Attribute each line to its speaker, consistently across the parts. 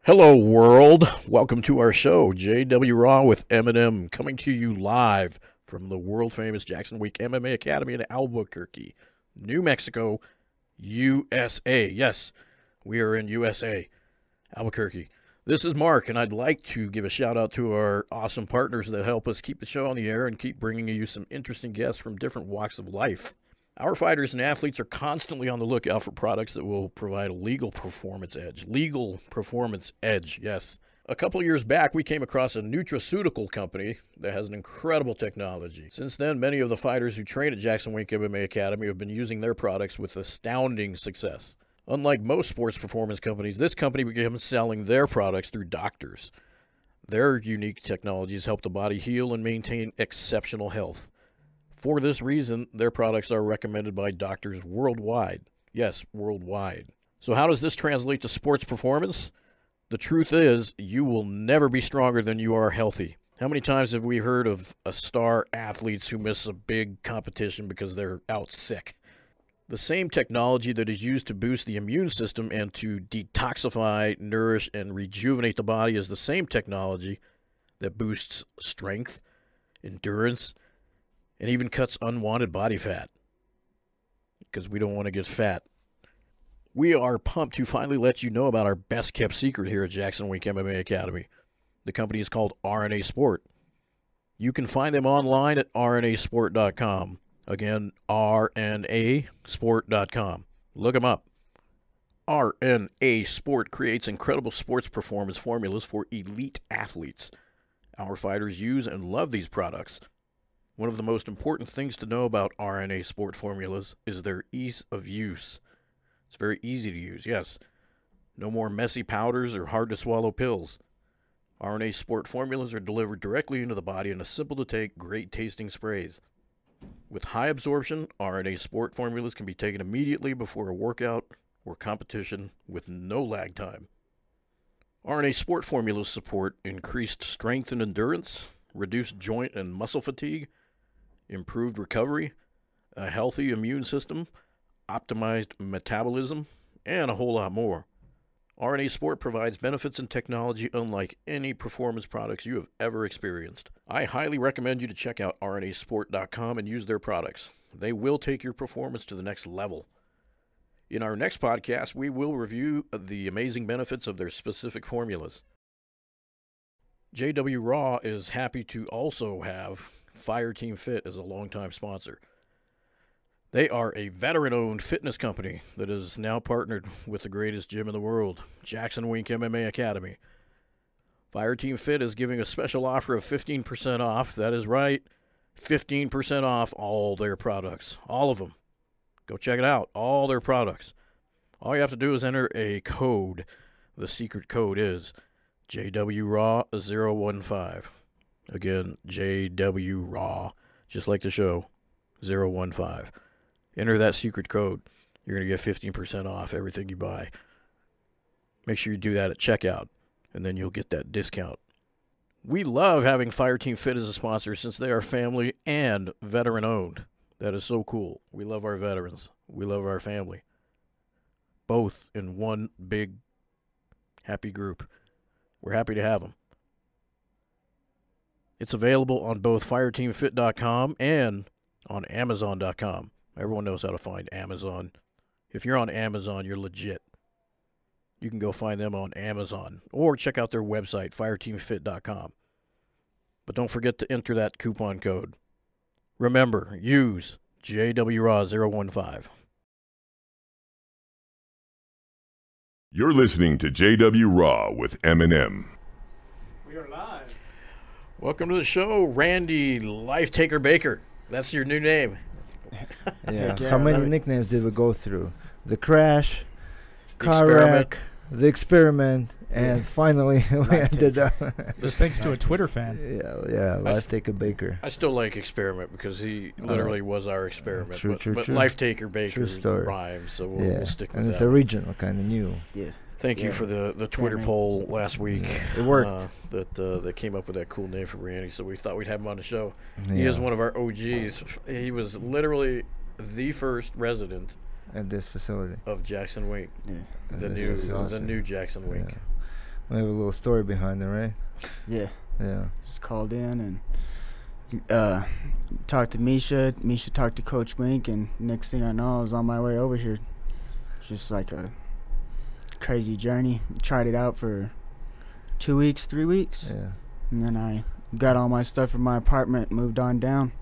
Speaker 1: Hello, world. Welcome to our show, JW Raw with Eminem, coming to you live from the world-famous Jackson Week MMA Academy in Albuquerque, New Mexico, USA. Yes, we are in USA, Albuquerque. This is Mark, and I'd like to give a shout-out to our awesome partners that help us keep the show on the air and keep bringing you some interesting guests from different walks of life. Our fighters and athletes are constantly on the lookout for products that will provide a legal performance edge. Legal performance edge, yes. A couple years back, we came across a nutraceutical company that has an incredible technology. Since then, many of the fighters who train at Jackson Wink MMA Academy have been using their products with astounding success. Unlike most sports performance companies, this company began selling their products through doctors. Their unique technologies help the body heal and maintain exceptional health. For this reason, their products are recommended by doctors worldwide. Yes, worldwide. So how does this translate to sports performance? The truth is, you will never be stronger than you are healthy. How many times have we heard of star athletes who miss a big competition because they're out sick? The same technology that is used to boost the immune system and to detoxify, nourish, and rejuvenate the body is the same technology that boosts strength, endurance, and even cuts unwanted body fat, because we don't want to get fat. We are pumped to finally let you know about our best-kept secret here at Jackson Wink MMA Academy. The company is called RNA Sport. You can find them online at rnasport.com. Again, rnasport.com. Look them up. RNA Sport creates incredible sports performance formulas for elite athletes. Our fighters use and love these products. One of the most important things to know about RNA Sport formulas is their ease of use. It's very easy to use, yes. No more messy powders or hard-to-swallow pills. RNA Sport formulas are delivered directly into the body in a simple-to-take, great-tasting sprays. With high absorption, RNA Sport formulas can be taken immediately before a workout or competition with no lag time. RNA Sport formulas support increased strength and endurance, reduced joint and muscle fatigue, improved recovery, a healthy immune system, optimized metabolism, and a whole lot more. RNA Sport provides benefits and technology unlike any performance products you have ever experienced. I highly recommend you to check out rnasport.com and use their products. They will take your performance to the next level. In our next podcast, we will review the amazing benefits of their specific formulas. JW Raw is happy to also have Fireteam Fit as a longtime sponsor. They are a veteran-owned fitness company that is now partnered with the greatest gym in the world, Jackson Wink MMA Academy. Fireteam Fit is giving a special offer of 15% off. That is right, 15% off all their products, all of them. Go check it out, all their products. All you have to do is enter a code. The secret code is JWRAW015. Again, JWRAW, just like the show, 015. Enter that secret code. You're going to get 15% off everything you buy. Make sure you do that at checkout, and then you'll get that discount. We love having Fireteam Fit as a sponsor since they are family and veteran-owned. That is so cool. We love our veterans. We love our family. Both in one big, happy group. We're happy to have them. It's available on both fireteamfit.com and on amazon.com. Everyone knows how to find Amazon. If you're on Amazon, you're legit. You can go find them on Amazon or check out their website, fireteamfit.com. But don't forget to enter that coupon code. Remember, use JWRAW015.
Speaker 2: You're listening to JW Raw with Eminem.
Speaker 3: We are live.
Speaker 1: Welcome to the show, Randy Lifetaker Baker. That's your new name.
Speaker 4: Yeah.
Speaker 3: Yeah,
Speaker 4: How many
Speaker 3: let me-
Speaker 4: nicknames did we go through? The crash,
Speaker 1: The
Speaker 4: car
Speaker 1: experiment.
Speaker 4: wreck, the experiment, and finally we ended up.
Speaker 3: This thanks to a Twitter fan.
Speaker 4: yeah. Let's take a Baker.
Speaker 1: I still like experiment because he literally was our experiment.
Speaker 4: True,
Speaker 1: but
Speaker 4: true,
Speaker 1: but
Speaker 4: true.
Speaker 1: Lifetaker Baker
Speaker 4: True story.
Speaker 1: rhymes, so
Speaker 4: Yeah,
Speaker 1: we'll stick with
Speaker 4: and
Speaker 1: that.
Speaker 4: it's original, kind of new.
Speaker 1: Thank you for the Twitter
Speaker 3: man.
Speaker 1: poll last week.
Speaker 4: It worked.
Speaker 1: That came up with that cool name for Randy, so we thought we'd have him on the show. He
Speaker 4: Yeah.
Speaker 1: is one of our OGs. He was literally the first resident
Speaker 4: At this facility.
Speaker 1: of Jackson Wink,
Speaker 5: Yeah.
Speaker 1: the
Speaker 4: This
Speaker 1: new
Speaker 4: is awesome.
Speaker 1: the new Jackson Wink.
Speaker 4: Yeah. We have a little story behind it, right?
Speaker 5: Yeah.
Speaker 4: Yeah.
Speaker 5: Just called in and talked to Misha. Misha talked to Coach Wink, and next thing I know, I was on my way over here. It's just like a crazy journey. Tried it out for 2 weeks, 3 weeks.
Speaker 4: Yeah.
Speaker 5: And then I got all my stuff from my apartment, moved on down.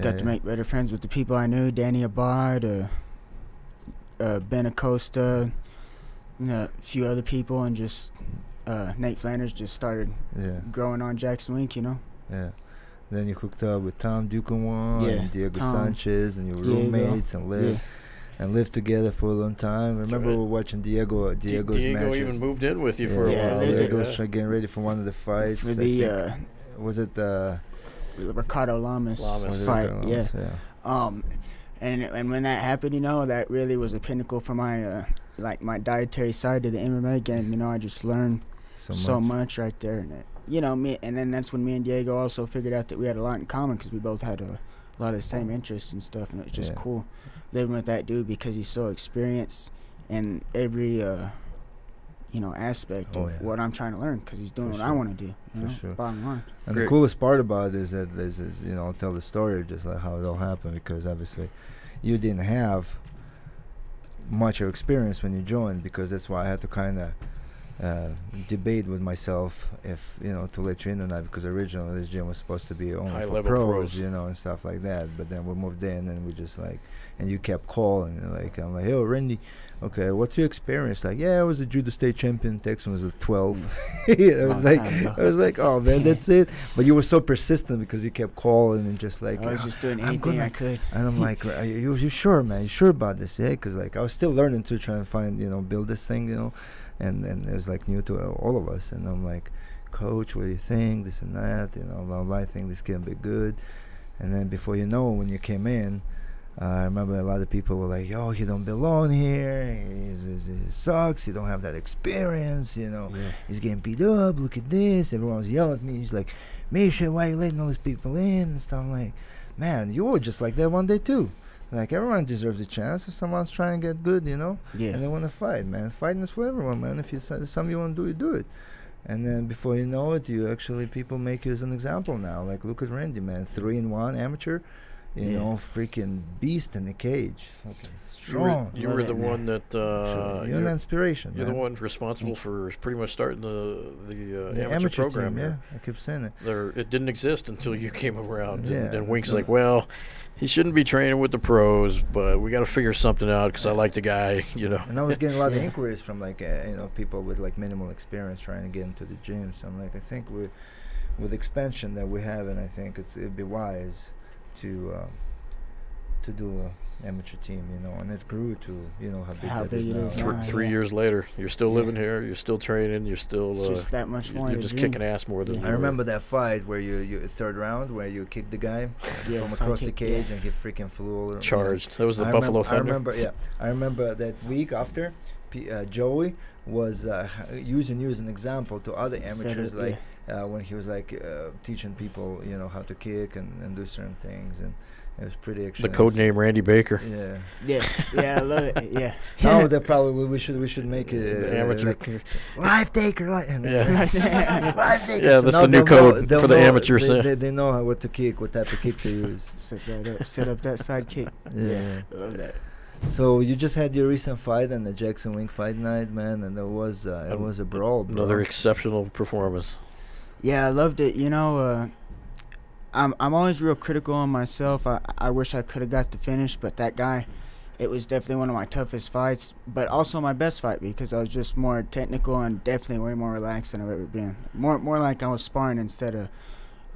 Speaker 5: Got to make better friends with the people I knew, Danny Abad, Ben Acosta, a few other people, and just Nate Flanders just started growing on Jackson Wink,
Speaker 4: Yeah. Then you hooked up with Tom Duquesnoy and Diego Sanchez, and you were roommates and lived together for a long time. Remember we were watching Diego's
Speaker 1: Diego
Speaker 4: matches.
Speaker 1: even moved in with you for a while.
Speaker 4: Diego was getting ready for one of the fights.
Speaker 5: For the
Speaker 4: was it the
Speaker 5: Ricardo Lamas fight? Yeah. And when that happened, that really was a pinnacle for my my dietary side of the MMA game. I just learned so much right there. And and then that's when me and Diego also figured out that we had a lot in common because we both had a lot of the same interests and stuff, and it was just cool living with that dude because he's so experienced in every aspect of what I'm trying to learn because he's doing what I want to do. Bottom line.
Speaker 4: And the coolest part about it is that I'll tell the story just like how it all happened, because obviously you didn't have much of experience when you joined, because that's why I had to kind of debate with myself if to let you in or not, because originally this gym was supposed to be only for pros, and stuff like that. But then we moved in and we just and you kept calling, I'm like, yo, Randy, okay, what's your experience? Like, yeah, I was a judo state champion. Texan was a 12. I was like, oh man, that's it. But you were so persistent because you kept calling and just I
Speaker 5: was just doing anything I could.
Speaker 4: And I'm like, are you sure, man? You sure about this? Yeah, because I was still learning to try and find, build this thing, and it was new to all of us. And I'm like, Coach, what do you think? This and that, blah, blah, I think this can be good. And then before you know, when you came in, I remember a lot of people were like, yo, he don't belong here. He sucks. He don't have that experience. He's getting beat up. Look at this. Everyone was yelling at me. He's like, Misha, why are you letting all these people in? And stuff. I'm like, man, you were just like that one day too. Everyone deserves a chance if someone's trying to get good, Yeah. And they want to fight, man. Fighting is for everyone, man. If there's something you want to do, you do it. And then before you know it, people make you as an example now. Look at Randy, man. 3-1 amateur. Freaking beast in the cage. Fucking strong.
Speaker 1: You were the one that
Speaker 4: you're an inspiration.
Speaker 1: You're the one responsible for pretty much starting the amateur program.
Speaker 4: Team, yeah, I kept saying it.
Speaker 1: It didn't exist until you came around. And Wink's like, well, he shouldn't be training with the pros, but we got to figure something out because I like the guy.
Speaker 4: And I was getting a lot of inquiries from people with minimal experience trying to get into the gym. So I'm like, I think with expansion that we have, and I think it'd be wise to do an amateur team, and it grew to how big it is now.
Speaker 1: 3 years later, you're still living here, you're still training, you're still
Speaker 5: it's just that much more.
Speaker 1: You're just kicking ass more than
Speaker 4: I remember that fight where you third round where you kicked the guy from across the cage and he freaking flew all around.
Speaker 1: Charged. That was the Buffalo Thunder.
Speaker 4: I remember that week after Joey was using you as an example to other amateurs when he was teaching people how to kick and do certain things, and it was pretty excellent.
Speaker 1: The code name Randy Baker.
Speaker 5: Yeah, I love it. Yeah.
Speaker 4: No, that probably we should make it
Speaker 1: amateur
Speaker 4: live taker. Live taker.
Speaker 1: Yeah, that's the new code for the amateurs.
Speaker 4: They know what to kick, what type of kick to use.
Speaker 5: Set up that side kick.
Speaker 4: Yeah,
Speaker 5: I love that.
Speaker 4: So you just had your recent fight and the Jackson Wink fight night, man, and it was a brawl. Bro.
Speaker 1: Another exceptional performance.
Speaker 5: Yeah, I loved it. I'm always real critical on myself. I wish I could have got the finish, but that guy, it was definitely one of my toughest fights, but also my best fight because I was just more technical and definitely way more relaxed than I've ever been. More like I was sparring instead of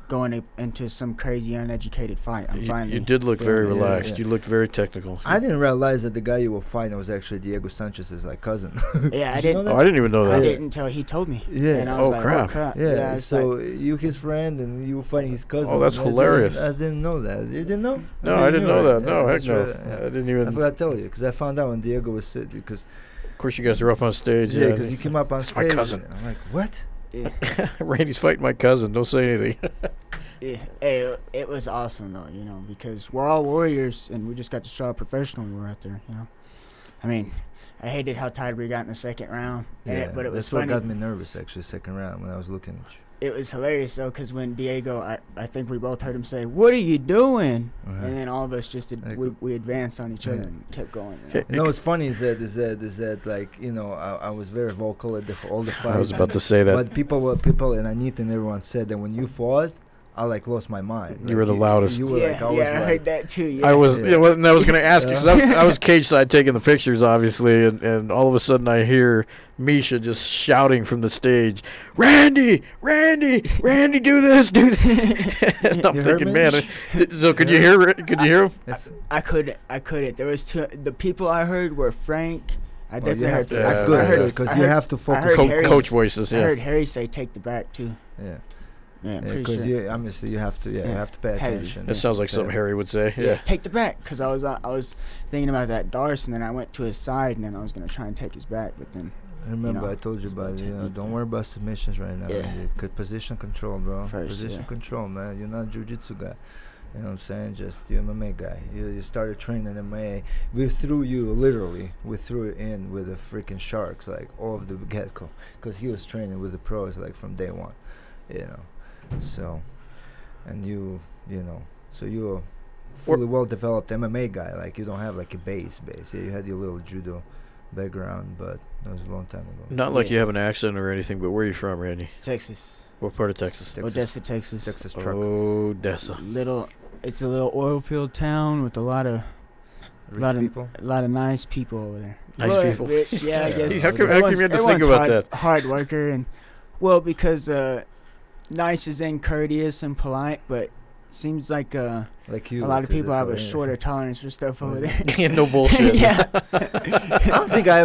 Speaker 5: going into some crazy uneducated fight.
Speaker 1: You did look very relaxed. Yeah. You looked very technical.
Speaker 4: I didn't realize that the guy you were fighting was actually Diego Sanchez's cousin.
Speaker 5: Yeah, I didn't.
Speaker 1: I didn't even know that.
Speaker 5: I didn't until he told me.
Speaker 4: Yeah.
Speaker 5: And I was crap.
Speaker 4: Yeah. So you his friend and you were fighting his cousin.
Speaker 1: Oh, that's hilarious.
Speaker 4: I didn't know that. You didn't know?
Speaker 1: No, I didn't know that. No, heck no. I didn't even.
Speaker 4: I forgot to tell you because I found out when Diego was sick because.
Speaker 1: Of course, you guys are up on stage.
Speaker 4: Yeah, because he came up on stage.
Speaker 1: My cousin.
Speaker 4: I'm like, what?
Speaker 5: Yeah.
Speaker 1: Randy's fighting my cousin. Don't say anything.
Speaker 5: Hey, it was awesome though, because we're all warriors and we just got to show how professional we were out there, I mean, I hated how tired we got in the second round.
Speaker 4: Yeah,
Speaker 5: But it was
Speaker 4: that's
Speaker 5: funny.
Speaker 4: what got me nervous actually. Second round when I was looking at you.
Speaker 5: It was hilarious though, because when Diego, I think we both heard him say, "What are you doing?"
Speaker 4: Uh-huh.
Speaker 5: And then all of us just we advanced on each other and kept going.
Speaker 4: You know what's funny is that like I was very vocal at all the fights.
Speaker 1: I was about to say that.
Speaker 4: But people and Anita and everyone said that when you fought, I like lost my mind.
Speaker 1: You were the loudest.
Speaker 4: You were
Speaker 5: Yeah,
Speaker 4: like, I
Speaker 5: heard that too. Yeah.
Speaker 1: I was,
Speaker 4: Yeah.
Speaker 1: and I was going to ask you because I was cage side taking the pictures, obviously, and all of a sudden I hear Misha just shouting from the stage, "Randy, Randy, Randy, do this, do that!" And I'm
Speaker 4: You heard
Speaker 1: thinking,
Speaker 4: me?
Speaker 1: man. So could you hear it? Could you hear him?
Speaker 5: I couldn't. There was two. The people I heard were Frank. I
Speaker 4: Well, you
Speaker 5: definitely
Speaker 4: have
Speaker 5: heard.
Speaker 4: to.
Speaker 1: Yeah.
Speaker 4: That's
Speaker 1: I
Speaker 4: good
Speaker 1: heard-
Speaker 4: because
Speaker 5: I
Speaker 4: you
Speaker 5: heard-
Speaker 4: have to
Speaker 5: I
Speaker 4: focus.
Speaker 5: heard
Speaker 4: on
Speaker 5: Harry's-
Speaker 1: Coach voices,
Speaker 5: I
Speaker 1: yeah.
Speaker 5: heard Harry say, "Take the back too."
Speaker 4: Yeah,
Speaker 5: Yeah, I'm pretty
Speaker 4: because
Speaker 5: sure.
Speaker 4: obviously you have to. Yeah, you
Speaker 5: Yeah.
Speaker 4: have to pay
Speaker 5: Heavy.
Speaker 4: attention.
Speaker 1: That sounds like something Harry would say. Yeah.
Speaker 5: Take the back, because I was thinking about that Darce, and then I went to his side, and then I was gonna try and take his back, but then
Speaker 4: Remember,
Speaker 5: know,
Speaker 4: I told you
Speaker 5: it's
Speaker 4: about
Speaker 5: about technique.
Speaker 4: don't worry about submissions right now.
Speaker 5: Yeah.
Speaker 4: Position control, bro.
Speaker 5: First,
Speaker 4: Position
Speaker 5: yeah.
Speaker 4: control, man. You're not a jiu-jitsu guy. You know what I'm saying? Just the MMA guy. You started training MMA. We threw you literally. We threw it in with the freaking sharks, like off the get-go, because he was training with the pros like from day one. You know, so and so you're a fully well-developed MMA guy. Like you don't have like a base. Yeah, you had your little judo background, but that was a long time ago.
Speaker 1: Not like
Speaker 5: Yeah.
Speaker 1: you have an accent or anything, but where are you from, Randy?
Speaker 5: Texas,
Speaker 1: What part of Texas?
Speaker 5: Odessa, Texas.
Speaker 4: Texas truck.
Speaker 1: Odessa.
Speaker 5: It's a little oil field town with a lot of
Speaker 4: People.
Speaker 5: nice people over there.
Speaker 1: Nice
Speaker 5: Well,
Speaker 1: people.
Speaker 5: rich, yeah, I
Speaker 4: Yeah.
Speaker 5: guess.
Speaker 1: How come you had to think
Speaker 5: Everyone's
Speaker 1: about that?
Speaker 5: hard worker and because nice is in courteous and polite, but seems like
Speaker 4: Like you.
Speaker 5: a lot of
Speaker 4: 'cause
Speaker 5: people
Speaker 4: that's
Speaker 5: have
Speaker 4: how
Speaker 5: a
Speaker 4: they-
Speaker 5: shorter tolerance for stuff over there.
Speaker 1: Yeah, no bullshit.
Speaker 5: Yeah.
Speaker 4: I don't think I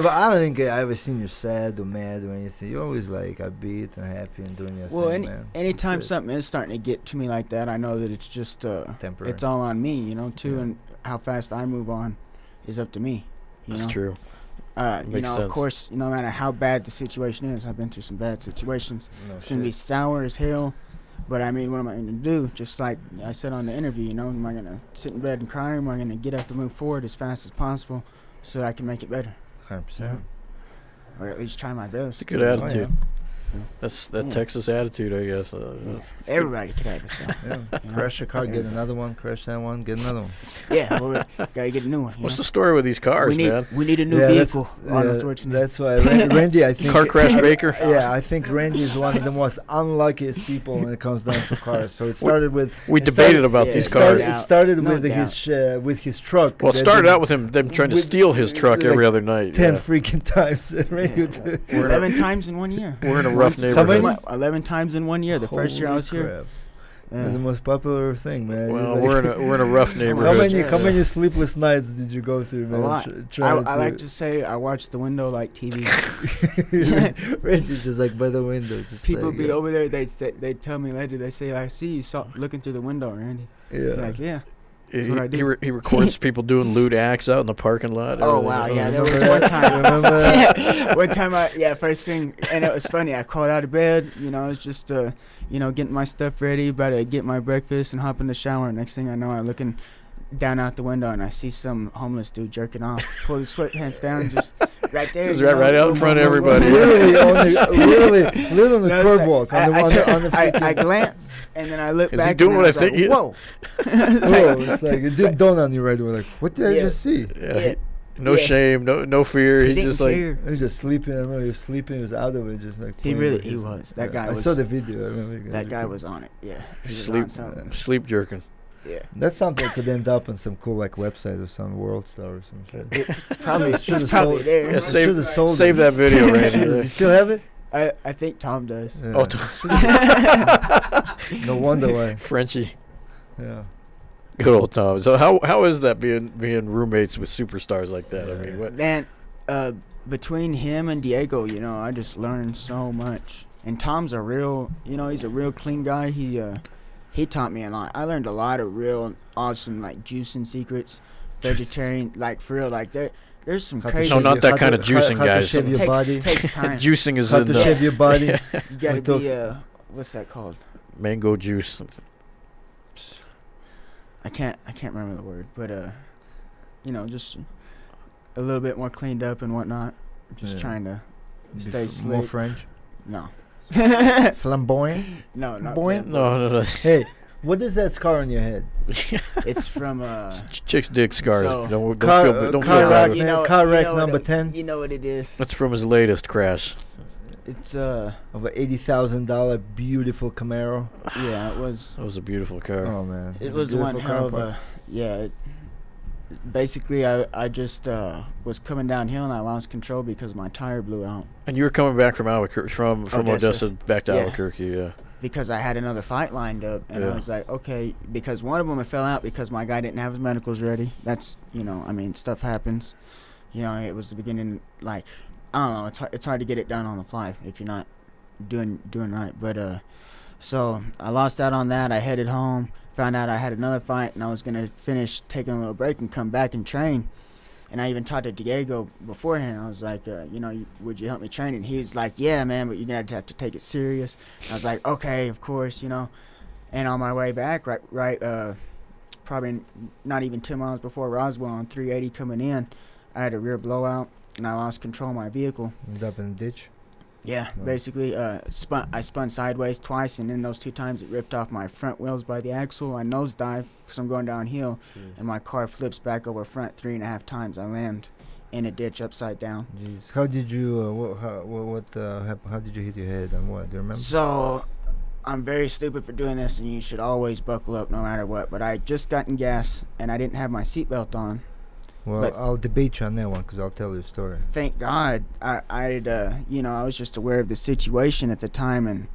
Speaker 4: ever seen you sad or mad or anything. You're always like upbeat and happy and doing your
Speaker 5: Well,
Speaker 4: thing, man.
Speaker 5: anytime
Speaker 4: Good.
Speaker 5: something is starting to get to me like that, I know that it's just
Speaker 4: Temporary.
Speaker 5: it's all on me, too,
Speaker 4: Yeah.
Speaker 5: and how fast I move on is up to me.
Speaker 1: That's true. Makes
Speaker 5: Of
Speaker 1: sense.
Speaker 5: course, no matter how bad the situation is, I've been through some bad situations.
Speaker 4: No
Speaker 5: It's gonna be
Speaker 4: shit.
Speaker 5: sour as hell, but I mean, what am I gonna do? Just like I said on the interview, am I gonna sit in bed and cry? Or am I gonna get up and move forward as fast as possible so that I can make it better,
Speaker 4: 100%.
Speaker 5: or at least try my best?
Speaker 1: It's a good
Speaker 4: Oh,
Speaker 1: attitude.
Speaker 4: yeah.
Speaker 1: That's that
Speaker 5: Yeah.
Speaker 1: Texas attitude, I guess.
Speaker 5: Everybody could have it. Though.
Speaker 4: Yeah. Crash a car, get another one. Crash that one, get another one.
Speaker 5: Yeah, well, we gotta get a new one.
Speaker 1: What's the story with these cars, man?
Speaker 5: We need a new
Speaker 4: Yeah,
Speaker 5: vehicle. Arnold Schwarzenegger.
Speaker 4: That's why Randy, I think.
Speaker 1: Car crash Baker?
Speaker 4: Yeah, I think Randy is one of the most unluckiest people when it comes down to cars. So it started with.
Speaker 1: We
Speaker 4: it
Speaker 1: debated
Speaker 4: started-
Speaker 1: about
Speaker 5: yeah,
Speaker 1: these
Speaker 5: it
Speaker 1: cars.
Speaker 5: started-
Speaker 4: It started
Speaker 5: No
Speaker 4: with his truck.
Speaker 1: Well, it
Speaker 4: that
Speaker 1: started
Speaker 4: did
Speaker 1: out with them trying to
Speaker 4: with-
Speaker 1: steal his truck
Speaker 4: like
Speaker 1: every other night.
Speaker 4: 10
Speaker 1: yeah.
Speaker 4: freaking times. And Randy would-
Speaker 5: 11 times in 1 year.
Speaker 1: We're in a rough
Speaker 5: Once-
Speaker 1: neighborhood.
Speaker 4: many?
Speaker 5: 11 times in 1 year. The first year I
Speaker 4: Holy
Speaker 5: was here.
Speaker 4: crap.
Speaker 5: Yeah.
Speaker 4: It's the most popular thing, man.
Speaker 1: Well,
Speaker 4: You
Speaker 1: we're in a rough
Speaker 5: How
Speaker 1: neighborhood.
Speaker 4: how many sleepless nights did you go through, man?
Speaker 5: A lot. I like to say I watch the window like TV.
Speaker 4: Randy's just like by the window. Just
Speaker 5: People
Speaker 4: like,
Speaker 5: be
Speaker 4: yeah.
Speaker 5: over there. They tell me later. They say, "I see you looking through the window, Randy."
Speaker 4: Yeah.
Speaker 5: Like, yeah.
Speaker 1: He,
Speaker 5: what I do.
Speaker 1: he records people doing lewd acts out in the parking lot.
Speaker 5: Oh,
Speaker 1: everything.
Speaker 5: wow, yeah, there
Speaker 4: Remember
Speaker 5: was
Speaker 4: that?
Speaker 5: one time.
Speaker 4: Remember?
Speaker 5: One time, first thing, and it was funny. I crawled out of bed. I was just, getting my stuff ready, about to get my breakfast and hop in the shower. Next thing I know, I'm looking down out the window and I see some homeless dude jerking off. Pull his sweatpants down, just right there.
Speaker 1: Just right out in front of everybody.
Speaker 4: Literally on the
Speaker 5: No, it's
Speaker 4: curb
Speaker 5: like-
Speaker 4: walk.
Speaker 5: I glanced and then I looked
Speaker 1: Is he
Speaker 5: back.
Speaker 1: doing
Speaker 5: and
Speaker 1: what I
Speaker 5: was
Speaker 1: think
Speaker 5: like,
Speaker 1: he is?
Speaker 5: Whoa!
Speaker 4: It's like it didn't dawn on you right away. Like, what did I
Speaker 5: Yeah.
Speaker 4: just see?
Speaker 1: Yeah,
Speaker 5: Yeah.
Speaker 1: no
Speaker 5: Yeah.
Speaker 1: shame, no fear.
Speaker 5: He
Speaker 1: He's
Speaker 5: didn't
Speaker 1: just like
Speaker 5: care.
Speaker 4: He was just sleeping. I remember he was sleeping. He was out of it, just like.
Speaker 5: He
Speaker 4: playing
Speaker 5: really-
Speaker 4: with
Speaker 5: he
Speaker 4: his-
Speaker 5: was. That guy
Speaker 4: I
Speaker 5: was-
Speaker 4: saw the video. I remember.
Speaker 5: That guy was on it. Yeah, he was
Speaker 1: sleep
Speaker 5: on something.
Speaker 1: sleep jerking.
Speaker 5: Yeah,
Speaker 4: That's something that could end up on some cool like website or some world star or some shit.
Speaker 5: it's probably
Speaker 4: Should've
Speaker 5: it's probably
Speaker 4: sold-
Speaker 5: there.
Speaker 1: Yeah,
Speaker 4: Should've sold
Speaker 1: save
Speaker 4: it.
Speaker 1: that video,
Speaker 4: You
Speaker 1: Randy.
Speaker 4: still have it?
Speaker 5: I think Tom does.
Speaker 4: Yeah.
Speaker 1: Oh,
Speaker 4: No wonder why.
Speaker 1: Frenchie,
Speaker 4: Yeah.
Speaker 1: good old Tom. So how is that being roommates with superstars like that? I mean, what?
Speaker 5: Man, between him and Diego, I just learned so much. And Tom's a real, he's a real clean guy. He taught me a lot. I learned a lot of real awesome like juicing secrets, vegetarian, like for real. Like there's some
Speaker 4: How to
Speaker 5: crazy.
Speaker 1: No,
Speaker 4: shave
Speaker 1: not
Speaker 4: your-
Speaker 1: that
Speaker 4: how
Speaker 1: kind
Speaker 4: to-
Speaker 1: of juicing,
Speaker 4: how to
Speaker 1: guys.
Speaker 4: shave your body.
Speaker 5: Takes time.
Speaker 1: Juicing is
Speaker 4: How
Speaker 1: in
Speaker 4: to
Speaker 1: the
Speaker 4: shave your body.
Speaker 5: You gotta
Speaker 4: We talk-
Speaker 5: be what's that called?
Speaker 1: mango juice.
Speaker 5: I can't remember the word, but just a little bit more cleaned up and whatnot. Just trying to stay slick.
Speaker 4: More French.
Speaker 5: No.
Speaker 4: Flamboyant.
Speaker 5: No, not
Speaker 4: Buoyant?
Speaker 1: No.
Speaker 4: Hey, what is that scar on your head?
Speaker 5: It's from
Speaker 1: Chick's dick scars.
Speaker 5: So-
Speaker 1: don't
Speaker 4: Car-
Speaker 1: feel
Speaker 4: car
Speaker 1: bad.
Speaker 4: wreck. Car wreck
Speaker 5: what
Speaker 4: number
Speaker 5: it-
Speaker 4: 10.
Speaker 5: You know what it is.
Speaker 1: That's from his latest crash.
Speaker 5: It's
Speaker 4: Of an $80,000 beautiful Camaro.
Speaker 5: yeah, it was
Speaker 1: That was a beautiful car.
Speaker 4: Oh man,
Speaker 5: it
Speaker 4: It's
Speaker 5: was
Speaker 4: a
Speaker 5: one
Speaker 4: beautiful
Speaker 5: hell of
Speaker 4: car.
Speaker 5: a basically I just was coming downhill and I lost control because my tire blew out
Speaker 1: And you were coming back from Albuquerque, from
Speaker 5: Odessa.
Speaker 1: Odessa back to
Speaker 5: Yeah.
Speaker 1: Albuquerque. Yeah.
Speaker 5: because I had another fight lined up and
Speaker 1: Yeah.
Speaker 5: I was like, okay, because one of them fell out because my guy didn't have his medicals ready. That's I mean, stuff happens. It was the beginning. Like, I don't know. It's hard to get it done on the fly if you're not doing right. But so I lost out on that. I headed home. Found out I had another fight, and I was gonna finish taking a little break and come back and train. And I even talked to Diego beforehand. I was like, would you help me train? And he was like, yeah, man, but you're gonna have to take it serious. And I was like, okay, of course, And on my way back, probably not even 10 miles before Roswell on 380 coming in, I had a rear blowout and I lost control of my vehicle.
Speaker 4: Ended up in the ditch.
Speaker 5: Yeah,
Speaker 4: Nice.
Speaker 5: basically, I spun sideways twice, and in those 2 times, it ripped off my front wheels by the axle. I nosedive because I'm going downhill, and my car flips back over front 3.5 times. I land in a ditch upside down.
Speaker 4: Jeez. How did you? How did you hit your head and what? Do you remember?
Speaker 5: So, I'm very stupid for doing this, and you should always buckle up no matter what. But I had just gotten gas, and I didn't have my seatbelt on.
Speaker 4: Well,
Speaker 5: but-
Speaker 4: I'll debate you on that one because I'll tell you a story.
Speaker 5: Thank God, I was just aware of the situation at the time, and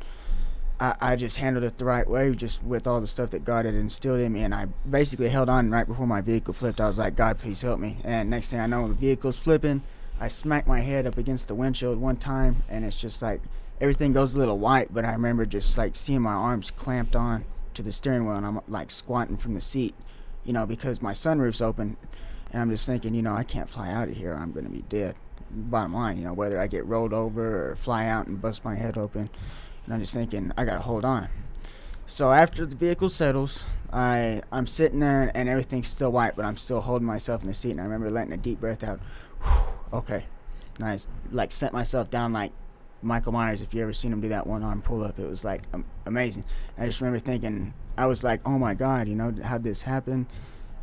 Speaker 5: I just handled it the right way, just with all the stuff that God had instilled in me. And I basically held on right before my vehicle flipped. I was like, God, please help me. And next thing I know, the vehicle's flipping. I smacked my head up against the windshield one time, and it's just like everything goes a little white. But I remember just like seeing my arms clamped on to the steering wheel, and I'm like squatting from the seat, because my sunroof's open. And I'm just thinking, I can't fly out of here. I'm going to be dead. Bottom line, whether I get rolled over or fly out and bust my head open. And I'm just thinking, I got to hold on. So after the vehicle settles, I'm sitting there and everything's still white, but I'm still holding myself in the seat. And I remember letting a deep breath out. Okay. Nice. Like, set myself down like Michael Myers, if you ever seen him do that one-arm pull-up. It was, like, amazing. I just remember thinking, I was like, oh, my God, how'd this happen?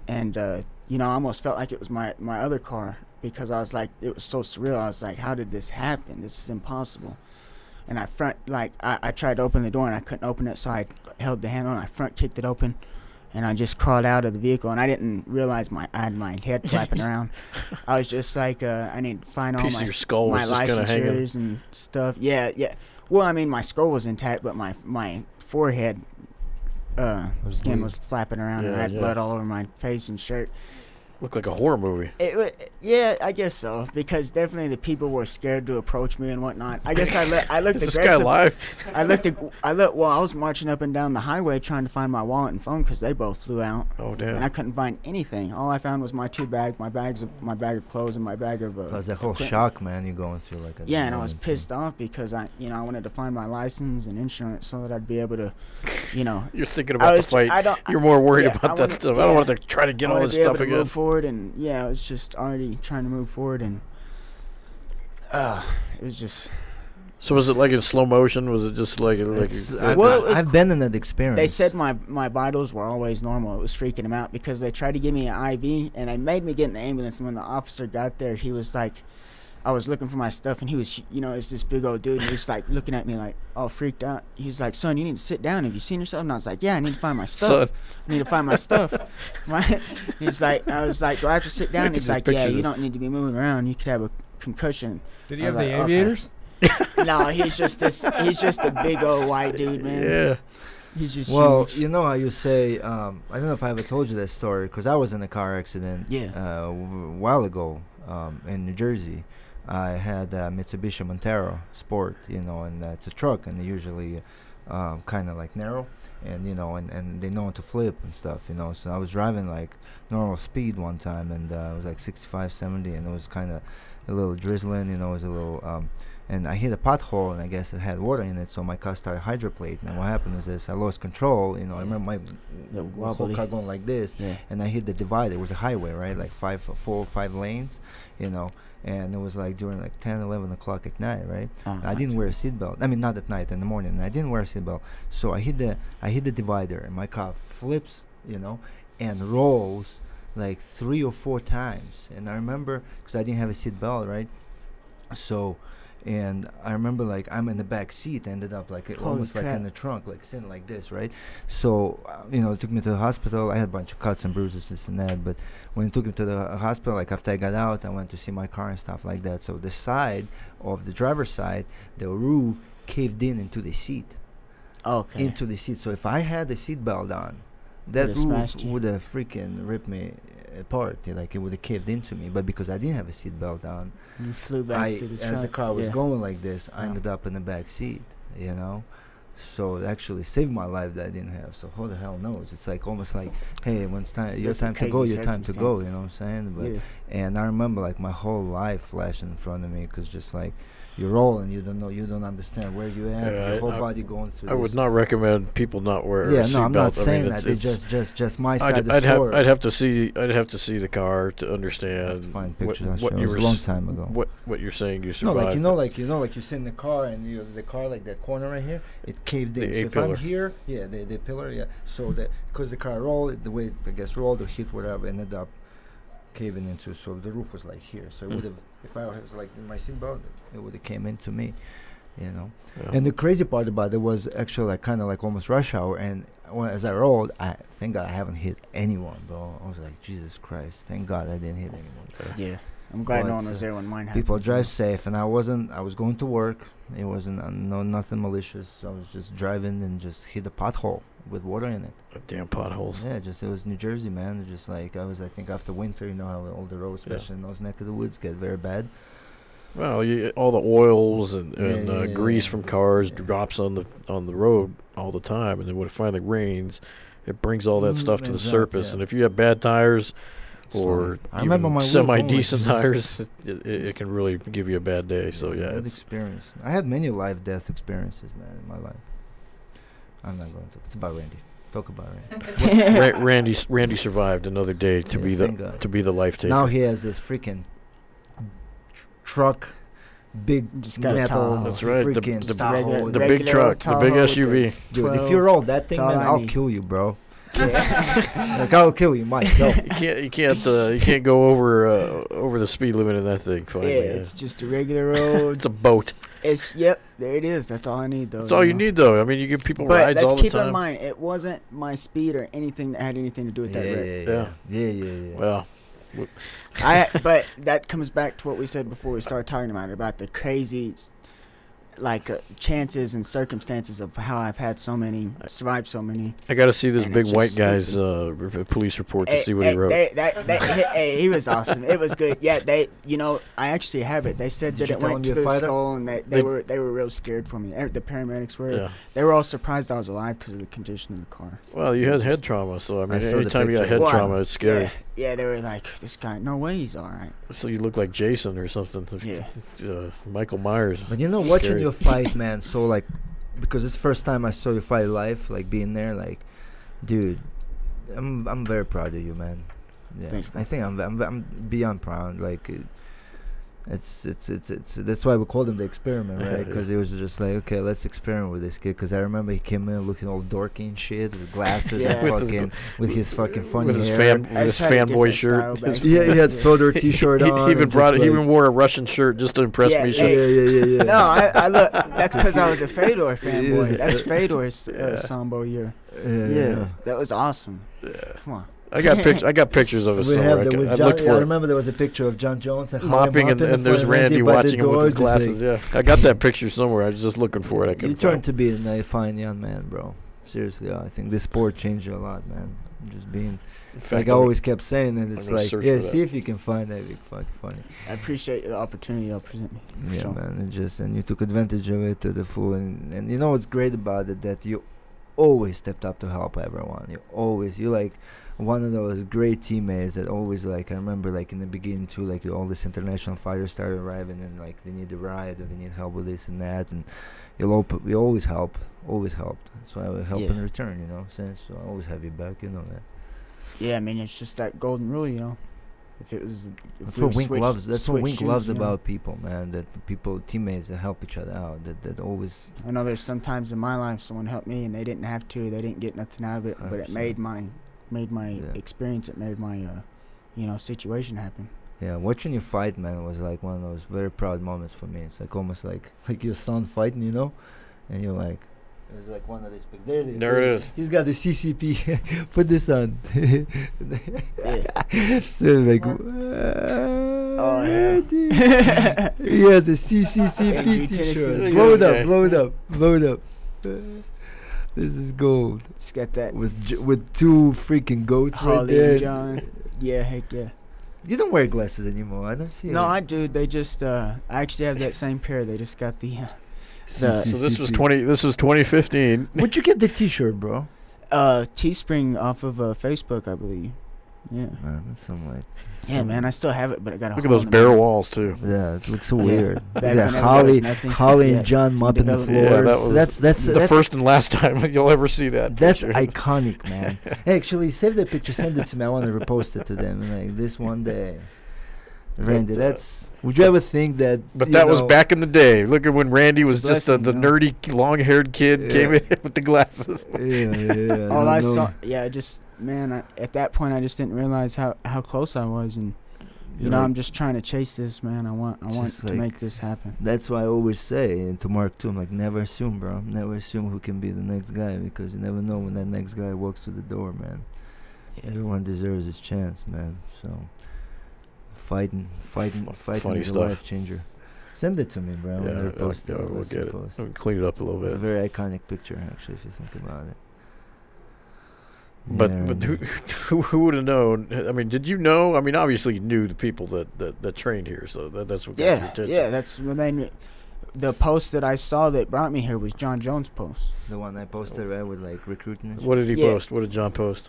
Speaker 5: And, I almost felt like it was my other car because I was like, it was so surreal. I was like, how did this happen? This is impossible. And I tried to open the door and I couldn't open it, so I held the handle and I front kicked it open, and I just crawled out of the vehicle. And I didn't realize I had my head flapping around. I was just like, I need to find all
Speaker 1: Piece of your skull was
Speaker 5: my
Speaker 1: just kinda hanging.
Speaker 5: licensures and stuff. Yeah. Well, I mean, my skull was intact, but my forehead skin
Speaker 4: bleeding.
Speaker 5: was flapping around, and I had blood all over my face and shirt.
Speaker 1: Looked like a horror movie.
Speaker 5: Yeah, I guess so, because definitely the people were scared to approach me and whatnot. I guess I looked
Speaker 1: Is this guy
Speaker 5: aggressive.
Speaker 1: live?
Speaker 5: I was marching up and down the highway trying to find my wallet and phone because they both flew out,
Speaker 1: Oh,
Speaker 5: and I
Speaker 1: damn.
Speaker 5: couldn't find anything. All I found was my 2 bags, my bag of clothes and my bag of.
Speaker 4: Plus that whole
Speaker 5: equipment.
Speaker 4: shock, man, you're going through like a.
Speaker 5: Yeah, and I was pissed off because I wanted to find my license and insurance so that I'd be able to,
Speaker 1: You're thinking
Speaker 5: I
Speaker 1: about the
Speaker 5: was-
Speaker 1: fight.
Speaker 5: I don't-
Speaker 1: You're more worried
Speaker 5: yeah,
Speaker 1: about
Speaker 5: I
Speaker 1: that
Speaker 5: wanna-
Speaker 1: stuff. I don't
Speaker 5: yeah.
Speaker 1: want to try to get
Speaker 5: I
Speaker 1: all
Speaker 5: wanted
Speaker 1: this
Speaker 5: to be
Speaker 1: stuff
Speaker 5: able to
Speaker 1: again.
Speaker 5: move forward, and I was just already trying to move forward, and it was just.
Speaker 1: So was it like in slow motion? Was it just like
Speaker 5: Well, it was
Speaker 4: I've been in that experience.
Speaker 5: They said my vitals were always normal. It was freaking him out because they tried to give me an IV, and they made me get in the ambulance. And when the officer got there, he was like, I was looking for my stuff, and he was, it's this big old dude, and he was like looking at me like all freaked out. He was like, son, you need to sit down. Have you seen yourself? And I was like, yeah, I need to find my stuff.
Speaker 1: Son.
Speaker 5: I need to find my stuff. Right? He's like, I was like, do I have to sit down?
Speaker 1: I can
Speaker 5: He's
Speaker 1: just
Speaker 5: like, yeah,
Speaker 1: picture
Speaker 5: you
Speaker 1: this.
Speaker 5: don't need to be moving around. You could have a concussion.
Speaker 3: Did
Speaker 5: I
Speaker 3: he have
Speaker 5: was
Speaker 3: the
Speaker 5: like, okay.
Speaker 3: aviators?
Speaker 5: No, he's just a big old white dude, man.
Speaker 1: Yeah.
Speaker 5: He's just
Speaker 4: Well,
Speaker 5: huge.
Speaker 4: you know how you say, I don't know if I ever told you that story, because I was in a car accident a while ago in New Jersey. I had a Mitsubishi Montero Sport, and it's a truck, and they usually kind of like narrow, and and they know how to flip and stuff, So I was driving like normal speed one time, and it was like 65, 70, and it was kind of a little drizzling, it was a little, and I hit a pothole, and I guess it had water in it, so my car started hydroplating. And what happened is this: I lost control. You know, I remember my whole car going like this, and I hit the divider. It was a highway, right? Like 4 or 5 lanes, you know. And it was like during like 10, 11 o'clock at night, right? I didn't wear a seatbelt. I mean, not at night, in the morning. And I didn't wear a seatbelt. So I hit the divider, and my car flips, you know, and rolls like 3 or 4 times. And I remember, because I didn't have a seatbelt, right? So, and I remember like I'm in the back seat, ended up like almost like in the trunk, like sitting like this, right? So, you know, it took me to the hospital. I had a bunch of cuts and bruises, this and that. But when it took me to the hospital, like after I got out, I went to see my car and stuff like that. So the side of the driver's side, the roof caved in into the seat.
Speaker 5: Okay.
Speaker 4: Into the seat. So if I had the seatbelt on, that roof would have freaking ripped me apart. Like it would have caved into me. But because I didn't have a seatbelt on,
Speaker 5: you flew back to the truck.
Speaker 4: As the car was going like this, I ended up in the back seat, you know. So it actually saved my life that I didn't have. So who the hell knows? It's like almost like, hey, when it's time, your time to go, your time to go. You know what I'm saying? But and I remember like my whole life flashing in front of me, because just like you're rolling, you don't understand where you at. Your whole body going through.
Speaker 1: I would not recommend people not wear.
Speaker 4: Yeah, no, I'm not saying that. It's just my side of the story.
Speaker 1: I'd have to see the car to understand.
Speaker 4: Find pictures.
Speaker 1: What you were
Speaker 4: a long time ago.
Speaker 1: What you're saying you survived.
Speaker 4: No, like you sit in the car, and the car, like that corner right here, it caved in. So if I'm here, the pillar, so that because the car rolled, the way I guess rolled or hit whatever, ended up caving into. So the roof was like here. So it would have, if I was like in my seatbelt, it would have came into me, you know. Yeah. And the crazy part about it was actually like kind of like almost rush hour. And as I rolled, thank God I haven't hit anyone, bro. I was like, Jesus Christ, thank God I didn't hit anyone.
Speaker 5: Yeah, I'm glad no one was there when mine happened.
Speaker 4: People drive safe, and I was going to work. It wasn't nothing malicious. I was just driving and just hit a pothole with water in it.
Speaker 1: Damn potholes.
Speaker 4: Yeah, it was New Jersey, man. Just like I think after winter, you know how all the roads, especially in those neck of the woods, get very bad.
Speaker 1: Well, all the oils and grease from cars drops on the road all the time, and then when it finally rains, it brings all that stuff to the surface. Yeah. And if you have bad tires or semi-decent tires, it can really give you a bad day. So
Speaker 4: bad experience. I had many life-death experiences, man, in my life. I'm not going to. It's about Randy. Talk about Randy.
Speaker 1: Randy survived another day to be the life taker.
Speaker 4: Now he has this freaking truck, big metal.
Speaker 1: That's right. The
Speaker 4: big
Speaker 1: truck, the big SUV.
Speaker 4: Dude, if you roll that thing, man, I'll kill you, bro. Like I'll kill you myself.
Speaker 1: You can't go over the speed limit in that thing. Finally,
Speaker 5: it's just a regular road.
Speaker 1: It's a boat.
Speaker 5: There it is. That's all I need, though.
Speaker 1: That's all you need, though. I mean, you give people rides all the time.
Speaker 5: But let's keep in mind, it wasn't my speed or anything that had anything to do with that wreck.
Speaker 4: Yeah.
Speaker 1: Well,
Speaker 5: but that comes back to what we said before we started talking about the crazy, chances and circumstances of how I've had survived so many.
Speaker 1: I got to see this big white guy's police report to see what he wrote.
Speaker 5: He was awesome. It was good. Yeah, I actually have it. They said that it went to the skull, and they were real scared for me. The paramedics were. Yeah. They were all surprised I was alive because of the condition of the car.
Speaker 1: Well, you had head trauma, so I mean, anytime you got head trauma, it's scary.
Speaker 5: Yeah, they were like, this guy, no way he's all right.
Speaker 1: So you look like Jason or something. Yeah. Michael Myers.
Speaker 4: But watching you fight, man, so like, because it's the first time I saw you fight live, like being there, like, dude, I'm very proud of you, man. Yeah.
Speaker 5: Thanks,
Speaker 4: I think I'm beyond proud. Like, it's that's why we called him the experiment, right? Because it was just like, okay, let's experiment with this kid. Because I remember he came in looking all dorky and shit with glasses and with his fucking funny hair,
Speaker 1: with his fanboy shirt.
Speaker 4: He had Fedor t-shirt on.
Speaker 1: He even wore a Russian shirt just to impress me.
Speaker 4: Yeah.
Speaker 5: No, I look. That's because I was a Fedor fanboy. That's Fedor's Sambo year. Yeah, that was awesome.
Speaker 1: Yeah.
Speaker 5: Come on.
Speaker 1: I got pictures of it somewhere. I
Speaker 4: remember there was a picture of John Jones and
Speaker 1: mopping and there's Randy watching him with his glasses. Yeah, I got that picture somewhere. I was just looking for it.
Speaker 4: You turned to be a fine young man, bro. Seriously, I think this sport changed you a lot, man. Just being, like I always kept saying, and it's like, see if you can find that. It'd be fucking funny.
Speaker 5: I appreciate the opportunity y'all present me.
Speaker 4: Yeah, man. And you took advantage of it to the full. And you know what's great about it, that you always stepped up to help everyone. You're like one of those great teammates that always, like, I remember, like, in the beginning too, like, all this international fighters started arriving and, like, they need a ride or they need help with this and that, and we always helped. That's why I would help in return, you know. So I always have you back, you know that.
Speaker 5: Yeah, I mean, it's just that golden rule, you know.
Speaker 4: That's what Wink loves. That's what Wink loves about people, man. That teammates that help each other out. That always.
Speaker 5: I know there's sometimes in my life someone helped me and they didn't have to. They didn't get nothing out of it, 100%. But it made my experience. It made my situation happen.
Speaker 4: Yeah, watching you fight, man, was like one of those very proud moments for me. It's like almost like your son fighting, you know, and you're like. It's like one of these pics. There it is.
Speaker 1: There it is.
Speaker 4: He's got the CCP. Put this on. So like,
Speaker 5: oh yeah.
Speaker 4: He has a CCCP t-shirt. Blow it up. This is gold.
Speaker 5: It's got that
Speaker 4: with two freaking goats
Speaker 5: Holly
Speaker 4: right there.
Speaker 5: and John. Yeah, heck yeah.
Speaker 4: You don't wear glasses anymore. I don't see it.
Speaker 5: No, I do. They just I actually have that same pair. They just got the.
Speaker 1: So this was 2015.
Speaker 4: Where'd you get the t-shirt, bro?
Speaker 5: Teespring off of Facebook, I believe. Yeah.
Speaker 4: Man, that's some like.
Speaker 5: Yeah, man, I still have it, but I got a.
Speaker 1: Look at those bare walls too.
Speaker 4: Yeah, it looks so weird.
Speaker 5: Yeah,
Speaker 4: Holly and John mopping the floors.
Speaker 1: Yeah, that's the first and last time you'll ever see that.
Speaker 4: That's
Speaker 1: picture.
Speaker 4: iconic, man. Hey, actually, save that picture, send it to me. I want to repost it to them. Like this one day. Randy, would you ever think that?
Speaker 1: But that was back in the day. Look at when Randy was just the nerdy, long-haired kid came in with the glasses.
Speaker 4: Yeah.
Speaker 5: All I saw, at that point, I just didn't realize how close I was, and I'm just trying to chase this, man. I want to make this happen.
Speaker 4: That's why I always say, and to Mark too, I'm like, never assume, bro. Never assume who can be the next guy, because you never know when that next guy walks through the door, man. Yeah. Everyone deserves his chance, man. So. Fighting is a life changer. Send it to me, bro.
Speaker 1: We'll get it. We'll clean it up a little bit.
Speaker 4: It's a very iconic picture, actually, if you think about it.
Speaker 1: But who would have known? I mean, did you know? I mean, obviously you knew the people that trained here, so that's what got your attention.
Speaker 5: Yeah, that's the main. The post that I saw that brought me here was John Jones' post.
Speaker 4: The one I posted, right, with like recruiting.
Speaker 1: What did he post? What did John post?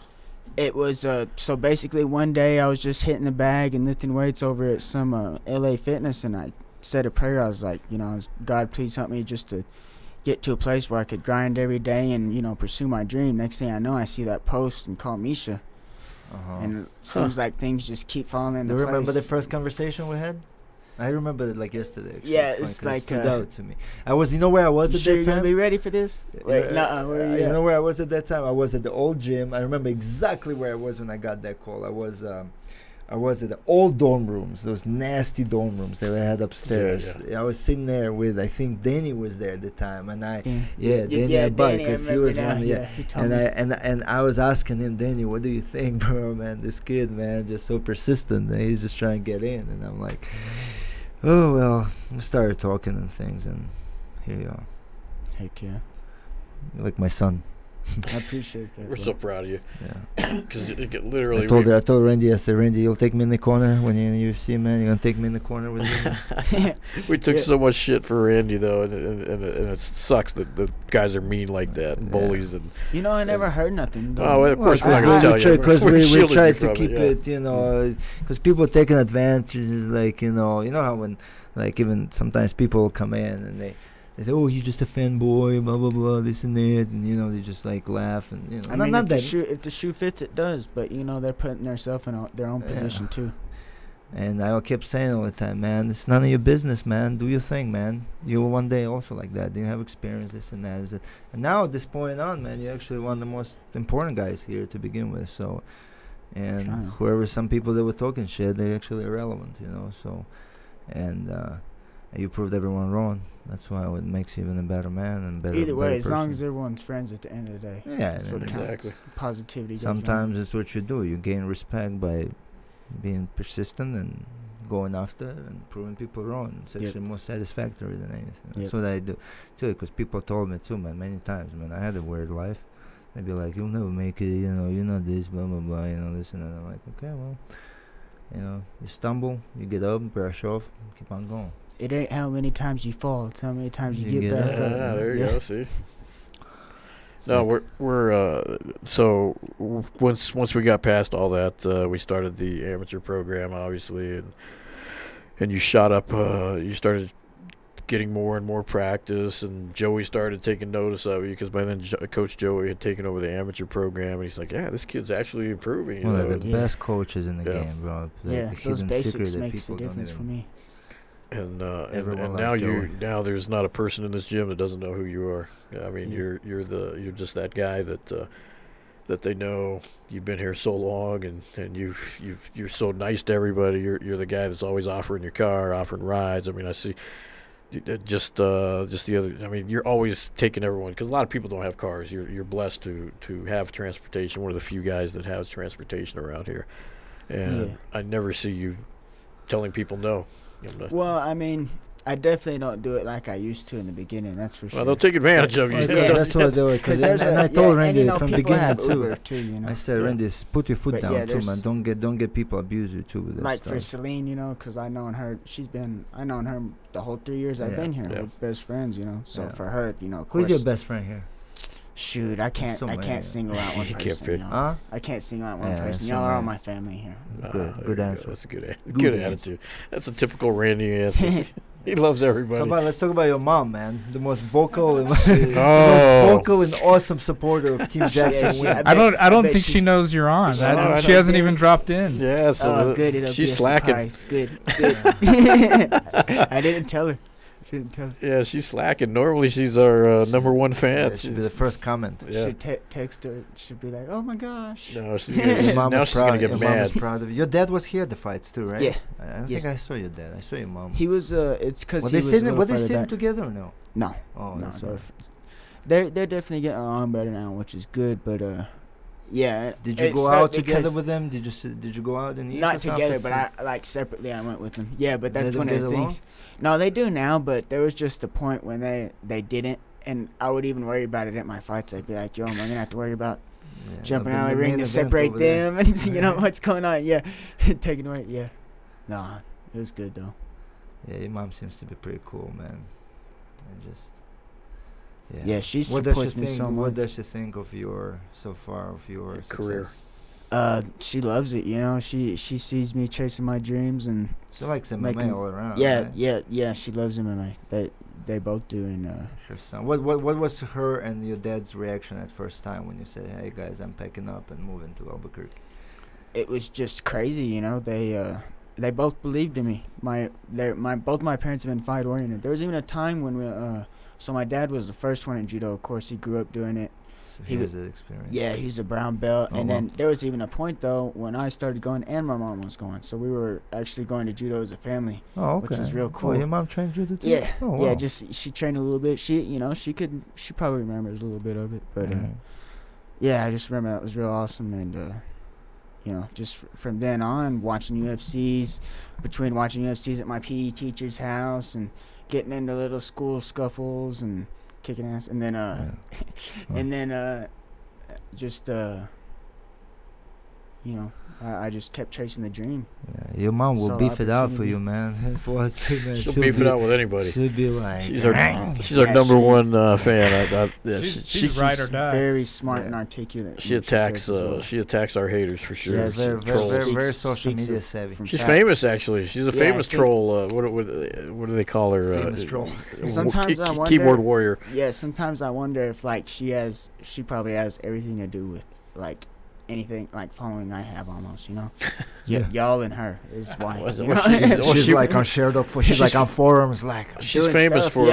Speaker 5: It was so basically one day I was just hitting the bag and lifting weights over at some LA Fitness, and I said a prayer. I was like, God, please help me just to get to a place where I could grind every day and pursue my dream. Next thing I know, I see that post and call Misha, and it seems like things just keep falling into place.
Speaker 4: Do you remember the first conversation we had? I remember it like yesterday.
Speaker 5: Yeah, it's like
Speaker 4: stood out to me. You know where I was at that time?
Speaker 5: You gonna be ready for this? Wait,
Speaker 4: you know where I was at that time? I was at the old gym. I remember exactly where I was when I got that call. I was at the old dorm rooms, those nasty dorm rooms that we had upstairs. Yeah. I was sitting there with, I think Danny was there at the time, and Danny because he was one. Yeah, and I was asking him, Danny, what do you think, bro? Man, this kid, man, just so persistent. And he's just trying to get in, and I'm like. Oh, well, we started talking and things, and here you are.
Speaker 5: Heck yeah.
Speaker 4: You're like my son.
Speaker 5: I appreciate that.
Speaker 1: We're so proud of you.
Speaker 4: Yeah.
Speaker 1: Because you get literally...
Speaker 4: I told Randy, I said, Randy, you'll take me in the corner when you're in the UFC, man. You're going to take me in the corner with you.
Speaker 1: We took so much shit for Randy, though, and it sucks that the guys are mean like that, and bullies. And
Speaker 5: I never heard nothing.
Speaker 1: Oh, well, of course we're not going to tell you.
Speaker 4: Because we tried to keep it, because people taking advantage, like, how when, like, even sometimes people will come in and they say, oh, you're just a fanboy, blah, blah, blah, this and that, and, they just, like, laugh, and,
Speaker 5: I mean, if the shoe fits, it does, but, they're putting themselves in their own position, too.
Speaker 4: And I kept saying all the time, man, it's none of your business, man. Do your thing, man. You were one day also like that. Didn't have experience, this and that. And now at this point on, man, you're actually one of the most important guys here to begin with. So, and some people that were talking shit, they're actually irrelevant, So, and you proved everyone wrong. That's why it makes you even a better man and better.
Speaker 5: Either way,
Speaker 4: better
Speaker 5: as
Speaker 4: person.
Speaker 5: long as everyone's friends at the end of the day.
Speaker 4: Yeah,
Speaker 5: that's what
Speaker 1: exactly.
Speaker 5: Positivity.
Speaker 4: Sometimes it's what you do. You gain respect by being persistent and going after and proving people wrong. It's actually more satisfactory than anything. That's what I do too. Because people told me too, man, many times. Man, I had a weird life. They'd be like, "You'll never make it. You're not this, blah blah blah. This and that." I'm like, okay, well, you stumble, you get up, brush off, keep on going.
Speaker 5: It ain't how many times you fall; it's how many times you get back up.
Speaker 1: There you go. See. No, we're so once we got past all that, we started the amateur program, obviously, and you shot up. You started getting more and more practice, and Joey started taking notice of you because by then Coach Joey had taken over the amateur program, and he's like, "Yeah, this kid's actually improving."
Speaker 4: One of the best coaches in the game, bro.
Speaker 5: Yeah, those basics makes a difference for me.
Speaker 1: And now there's not a person in this gym that doesn't know who you are. I mean, you're just that guy that they know. You've been here so long, and you're so nice to everybody. You're the guy that's always offering your car, offering rides. I mean, I see. Just the other. I mean, you're always taking everyone because a lot of people don't have cars. You're blessed to have transportation. One of the few guys that has transportation around here, and I never see you telling people no.
Speaker 5: Well, I mean, I definitely don't do it like I used to in the beginning. That's for sure.
Speaker 1: Well, they'll take advantage of you.
Speaker 4: Yeah, that's what I do. And I told Randy from the beginning
Speaker 5: too. You know?
Speaker 4: I said, Randy, put your foot down too, man. Don't get people abuse you too. With that
Speaker 5: like
Speaker 4: stuff.
Speaker 5: for Celine, you know, because I known her the whole 3 years I've been here. We're best friends, you know. So for her, you know,
Speaker 4: who's your best friend here?
Speaker 5: Shoot, I can't single out one person. You know? I can't single out one person. Y'all are all my family here.
Speaker 4: Good answer.
Speaker 1: That's a good attitude. That's a typical Randy answer. He loves everybody.
Speaker 4: Come on, let's talk about your mom, man. The most vocal and awesome supporter of Team Jackson.
Speaker 3: I don't think she knows you're on. She hasn't even dropped in.
Speaker 1: Yeah, so
Speaker 5: good. It'll
Speaker 1: she's
Speaker 5: be a
Speaker 1: slacking.
Speaker 5: Good. I didn't tell her.
Speaker 1: Yeah, she's slacking. Normally, she's our number one fan.
Speaker 4: Yeah, she'll be the first comment.
Speaker 5: Yeah. She'd text her. She'd be like, "Oh my gosh."
Speaker 1: No, she's gonna get mad.
Speaker 4: Mom was proud of you. Your dad was here at the fights too, right?
Speaker 5: Yeah.
Speaker 4: I think I saw your dad. I saw your mom.
Speaker 5: He was. It's because
Speaker 4: he was. Were they sitting together or no?
Speaker 5: No.
Speaker 4: Oh,
Speaker 5: no.
Speaker 4: That's right.
Speaker 5: They're definitely getting along better now, which is good. But yeah.
Speaker 4: Did you go out together with them? Did you go out and eat?
Speaker 5: Not together, but I like separately. I went with them. Yeah, but that's one of the things.
Speaker 4: Along?
Speaker 5: No, they do now, but there was just a point when they didn't, and I would even worry about it at my fights. I'd be like, "Yo, am I gonna have to worry about jumping out of the ring to separate them and you know what's going on?" Yeah, taking away. Yeah, nah, it was good though.
Speaker 4: Yeah, your mom seems to be pretty cool, man. And just
Speaker 5: she supports me so much.
Speaker 4: What does she think of your
Speaker 1: career?
Speaker 5: She loves it. You know, she sees me chasing my dreams, and
Speaker 4: she likes MMA all around.
Speaker 5: Yeah,
Speaker 4: right?
Speaker 5: yeah. She loves MMA. They both do. And
Speaker 4: her son. What was her and your dad's reaction at first time when you said, "Hey guys, I'm packing up and moving to Albuquerque"?
Speaker 5: It was just crazy. You know, they both believed in me. Both my parents have been fight oriented. There was even a time when so my dad was the first one in judo. Of course, he grew up doing it.
Speaker 4: He has that experience.
Speaker 5: Yeah, he's a brown belt. And then there was even a point, though, when I started going and my mom was going. So we were actually going to judo as a family, which was real cool.
Speaker 4: Oh, your mom trained judo too?
Speaker 5: Yeah.
Speaker 4: Oh, wow.
Speaker 5: Yeah, just she trained a little bit. She probably remembers a little bit of it. But, yeah, I just remember that was real awesome. And, you know, just from then on, watching UFCs at my PE teacher's house and getting into little school scuffles and kicking ass, and then you know, I just kept chasing the dream.
Speaker 4: Yeah, your mom will beef it out for you, man. For us too, man.
Speaker 1: She'll beef it out with anybody.
Speaker 4: She'll be like,
Speaker 1: she's our number one fan.
Speaker 3: She's ride or die.
Speaker 5: Very smart and articulate.
Speaker 1: She attacks our haters for sure.
Speaker 4: Yeah, very social media savvy.
Speaker 1: She's famous, actually. She's a famous troll. What do they call her?
Speaker 4: Famous troll.
Speaker 5: Sometimes I wonder.
Speaker 1: Keyboard warrior.
Speaker 5: Yeah, sometimes I wonder if like she probably has everything to do with like anything like following I have almost, you know. Y'all and her is why.
Speaker 4: She's like on shared up for. She's like on forums, like
Speaker 1: she's famous for.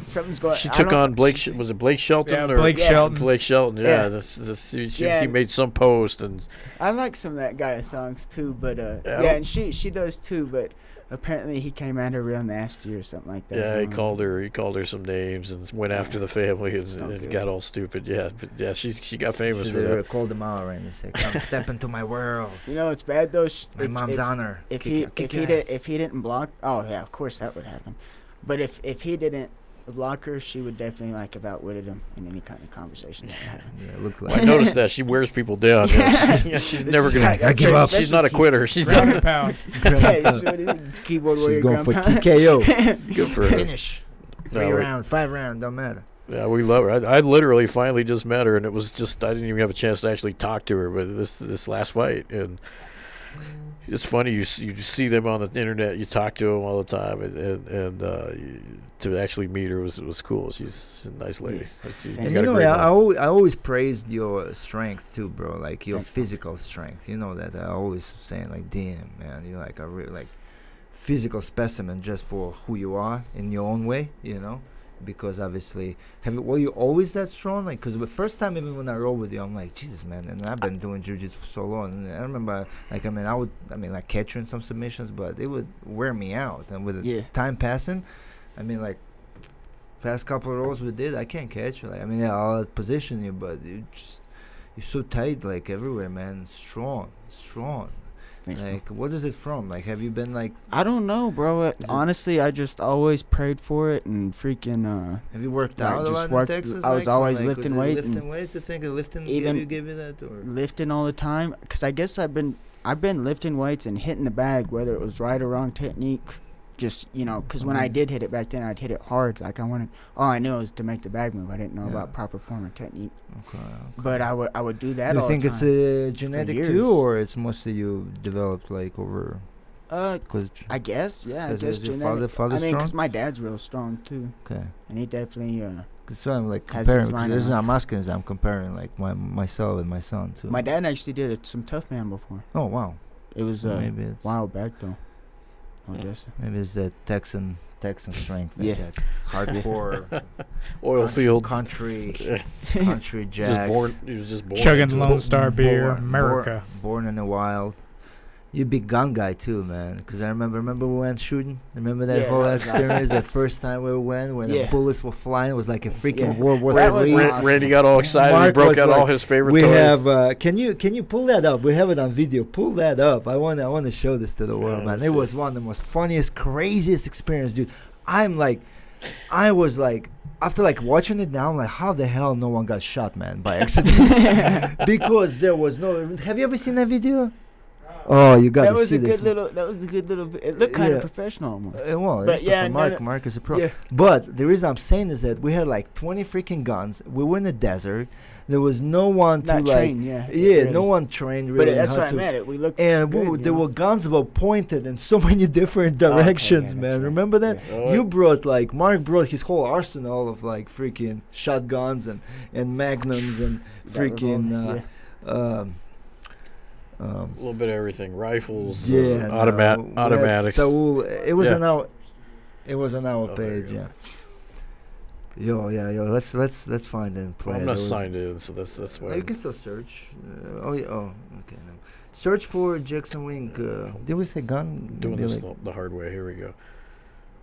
Speaker 5: Something's going.
Speaker 1: She took on Blake. Was it Blake Shelton?
Speaker 3: Yeah, Blake Shelton.
Speaker 1: Blake Shelton. Yeah, he made some post, and
Speaker 5: I like some of that guy's songs too. But and she does too. But apparently he came at her real nasty or something like that.
Speaker 1: Yeah, he called her some names and went after the family and got all stupid. Yeah, but yeah, she got famous for that.
Speaker 4: Called him out and he said, "Come step into my world."
Speaker 5: You know, it's bad though.
Speaker 4: My mom's honor.
Speaker 5: If he didn't block, oh yeah, of course that would happen. But if he didn't block her, she would definitely like have outwitted him in any kind of conversation that happened.
Speaker 4: Yeah, it looked like.
Speaker 1: I noticed that she wears people down. She's never gonna give up. She's not a quitter. She's
Speaker 3: ground and pound.
Speaker 5: Keyboard warrior.
Speaker 4: She's going for TKO.
Speaker 1: Good for her.
Speaker 4: Finish. 3 round, 5 round, don't matter.
Speaker 1: Yeah, we love her. I literally finally just met her, and it was just I didn't even have a chance to actually talk to her. But this last fight, and it's funny you see them on the internet, you talk to them all the time, and to actually meet her was cool. She's a nice lady.
Speaker 4: And I always praised your strength too, bro. Like your physical strength. You know that I always saying like, damn man, you're like a real like physical specimen just for who you are in your own way. You know. Because obviously, were you always that strong? Like, because the first time even when I rolled with you, I'm like, Jesus, man. And I've been doing jiu-jitsu for so long. And I remember, like, I catch you in some submissions, but it would wear me out. And with the time passing, like, past couple of rolls we did, I can't catch you. Like, I'll position you, but you're so tight, like, everywhere, man. Strong. Thanks, like, bro. What is it from? Like, have you been like?
Speaker 5: I don't know, bro. Honestly, I just always prayed for it and freaking.
Speaker 4: Have you worked out a lot in Texas?
Speaker 5: I was always lifting weights.
Speaker 4: Lifting weights. You think lifting give you that, or
Speaker 5: lifting all the time? Cause I guess I've been lifting weights and hitting the bag, whether it was right or wrong technique. Just because when I did hit it back then, I'd hit it hard. Like all I knew was to make the bag move. I didn't know about proper form or technique. Okay. But I would do that.
Speaker 4: Do you think it's a genetic too, or it's mostly you developed like over?
Speaker 5: I guess I guess genetic. Because my dad's real strong too. Okay. And he definitely.
Speaker 4: So I'm like comparing. I'm asking. I'm comparing like myself and my son too.
Speaker 5: My dad actually did some tough man before.
Speaker 4: Oh wow.
Speaker 5: It was maybe a while back though.
Speaker 4: Maybe it's that Texan strength. Like that hardcore
Speaker 1: oil field
Speaker 4: country jack.
Speaker 1: He was just born
Speaker 3: chugging Lone Star beer, America.
Speaker 4: Born in the wild. You big gun guy too, man. Because I remember we went shooting. Remember that whole experience? The first time we went when the bullets were flying. It was like a freaking World War III.
Speaker 1: Randy got all excited. He broke out all his favorite toys.
Speaker 4: We have. Can you pull that up? We have it on video. Pull that up. I want to show this to the world, man. It was one of the most funniest, craziest experience, dude. I was like. After like watching it now, I'm like, how the hell no one got shot, man, by accident? Because there was no. Have you ever seen that video? Oh, you got to see this.
Speaker 5: That was a good little. It looked kind of professional almost.
Speaker 4: Well, but Mark is a pro. Yeah. But the reason I'm saying is that we had like 20 freaking guns. We were in the desert. There was no one to
Speaker 5: train,
Speaker 4: no one trained really.
Speaker 5: But that's what I meant. We looked.
Speaker 4: And there were guns were pointed in so many different directions, man. Right. Remember that? Yeah. You brought Mark brought his whole arsenal of like freaking shotguns and magnums and freaking.
Speaker 1: A little bit of everything, rifles,
Speaker 4: it
Speaker 1: automatics.
Speaker 4: So it was on our page, Yo, let's find it and play.
Speaker 1: I'm not signed in, so that's why.
Speaker 4: You can still search. Okay. No. Search for Jackson Wink. Did we say gun?
Speaker 1: Doing this the hard way. Here we go.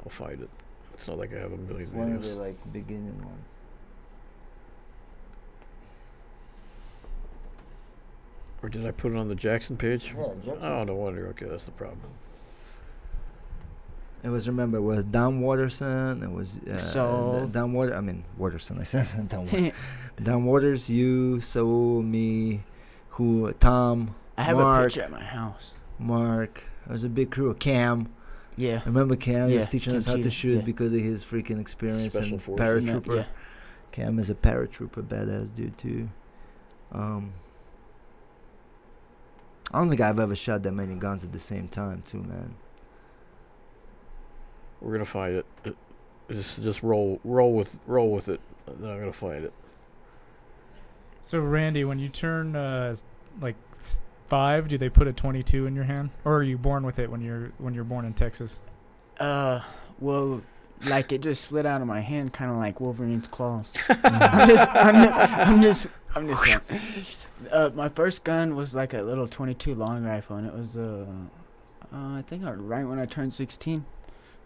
Speaker 1: I'll find it. It's not like I have a million videos.
Speaker 4: One of the beginning ones.
Speaker 1: Or did I put it on the Jackson page?
Speaker 4: Yeah, Jackson.
Speaker 1: Oh, no wonder. Okay, that's the problem.
Speaker 4: It was Don Watterson. It was Don Watterson. I said Don Waters. Don Waters, you, Saul, me, Tom.
Speaker 5: I have a picture at my house.
Speaker 4: Mark. It was a big crew. Cam.
Speaker 5: Yeah.
Speaker 4: Remember Cam? He was teaching us how to shoot because of his freaking experience.
Speaker 1: Special forces.
Speaker 4: Paratrooper. Yeah. Cam is a paratrooper, badass dude too. I don't think I've ever shot that many guns at the same time, too, man.
Speaker 1: We're gonna find it. Just roll with it. Then I'm gonna find it.
Speaker 3: So Randy, when you turn 5, do they put a 22 in your hand, or are you born with it when you're born in Texas?
Speaker 5: Well, like it just slid out of my hand, kind of like Wolverine's claws. I'm just. My first gun was like a little 22 long rifle, and it was I think right when I turned 16,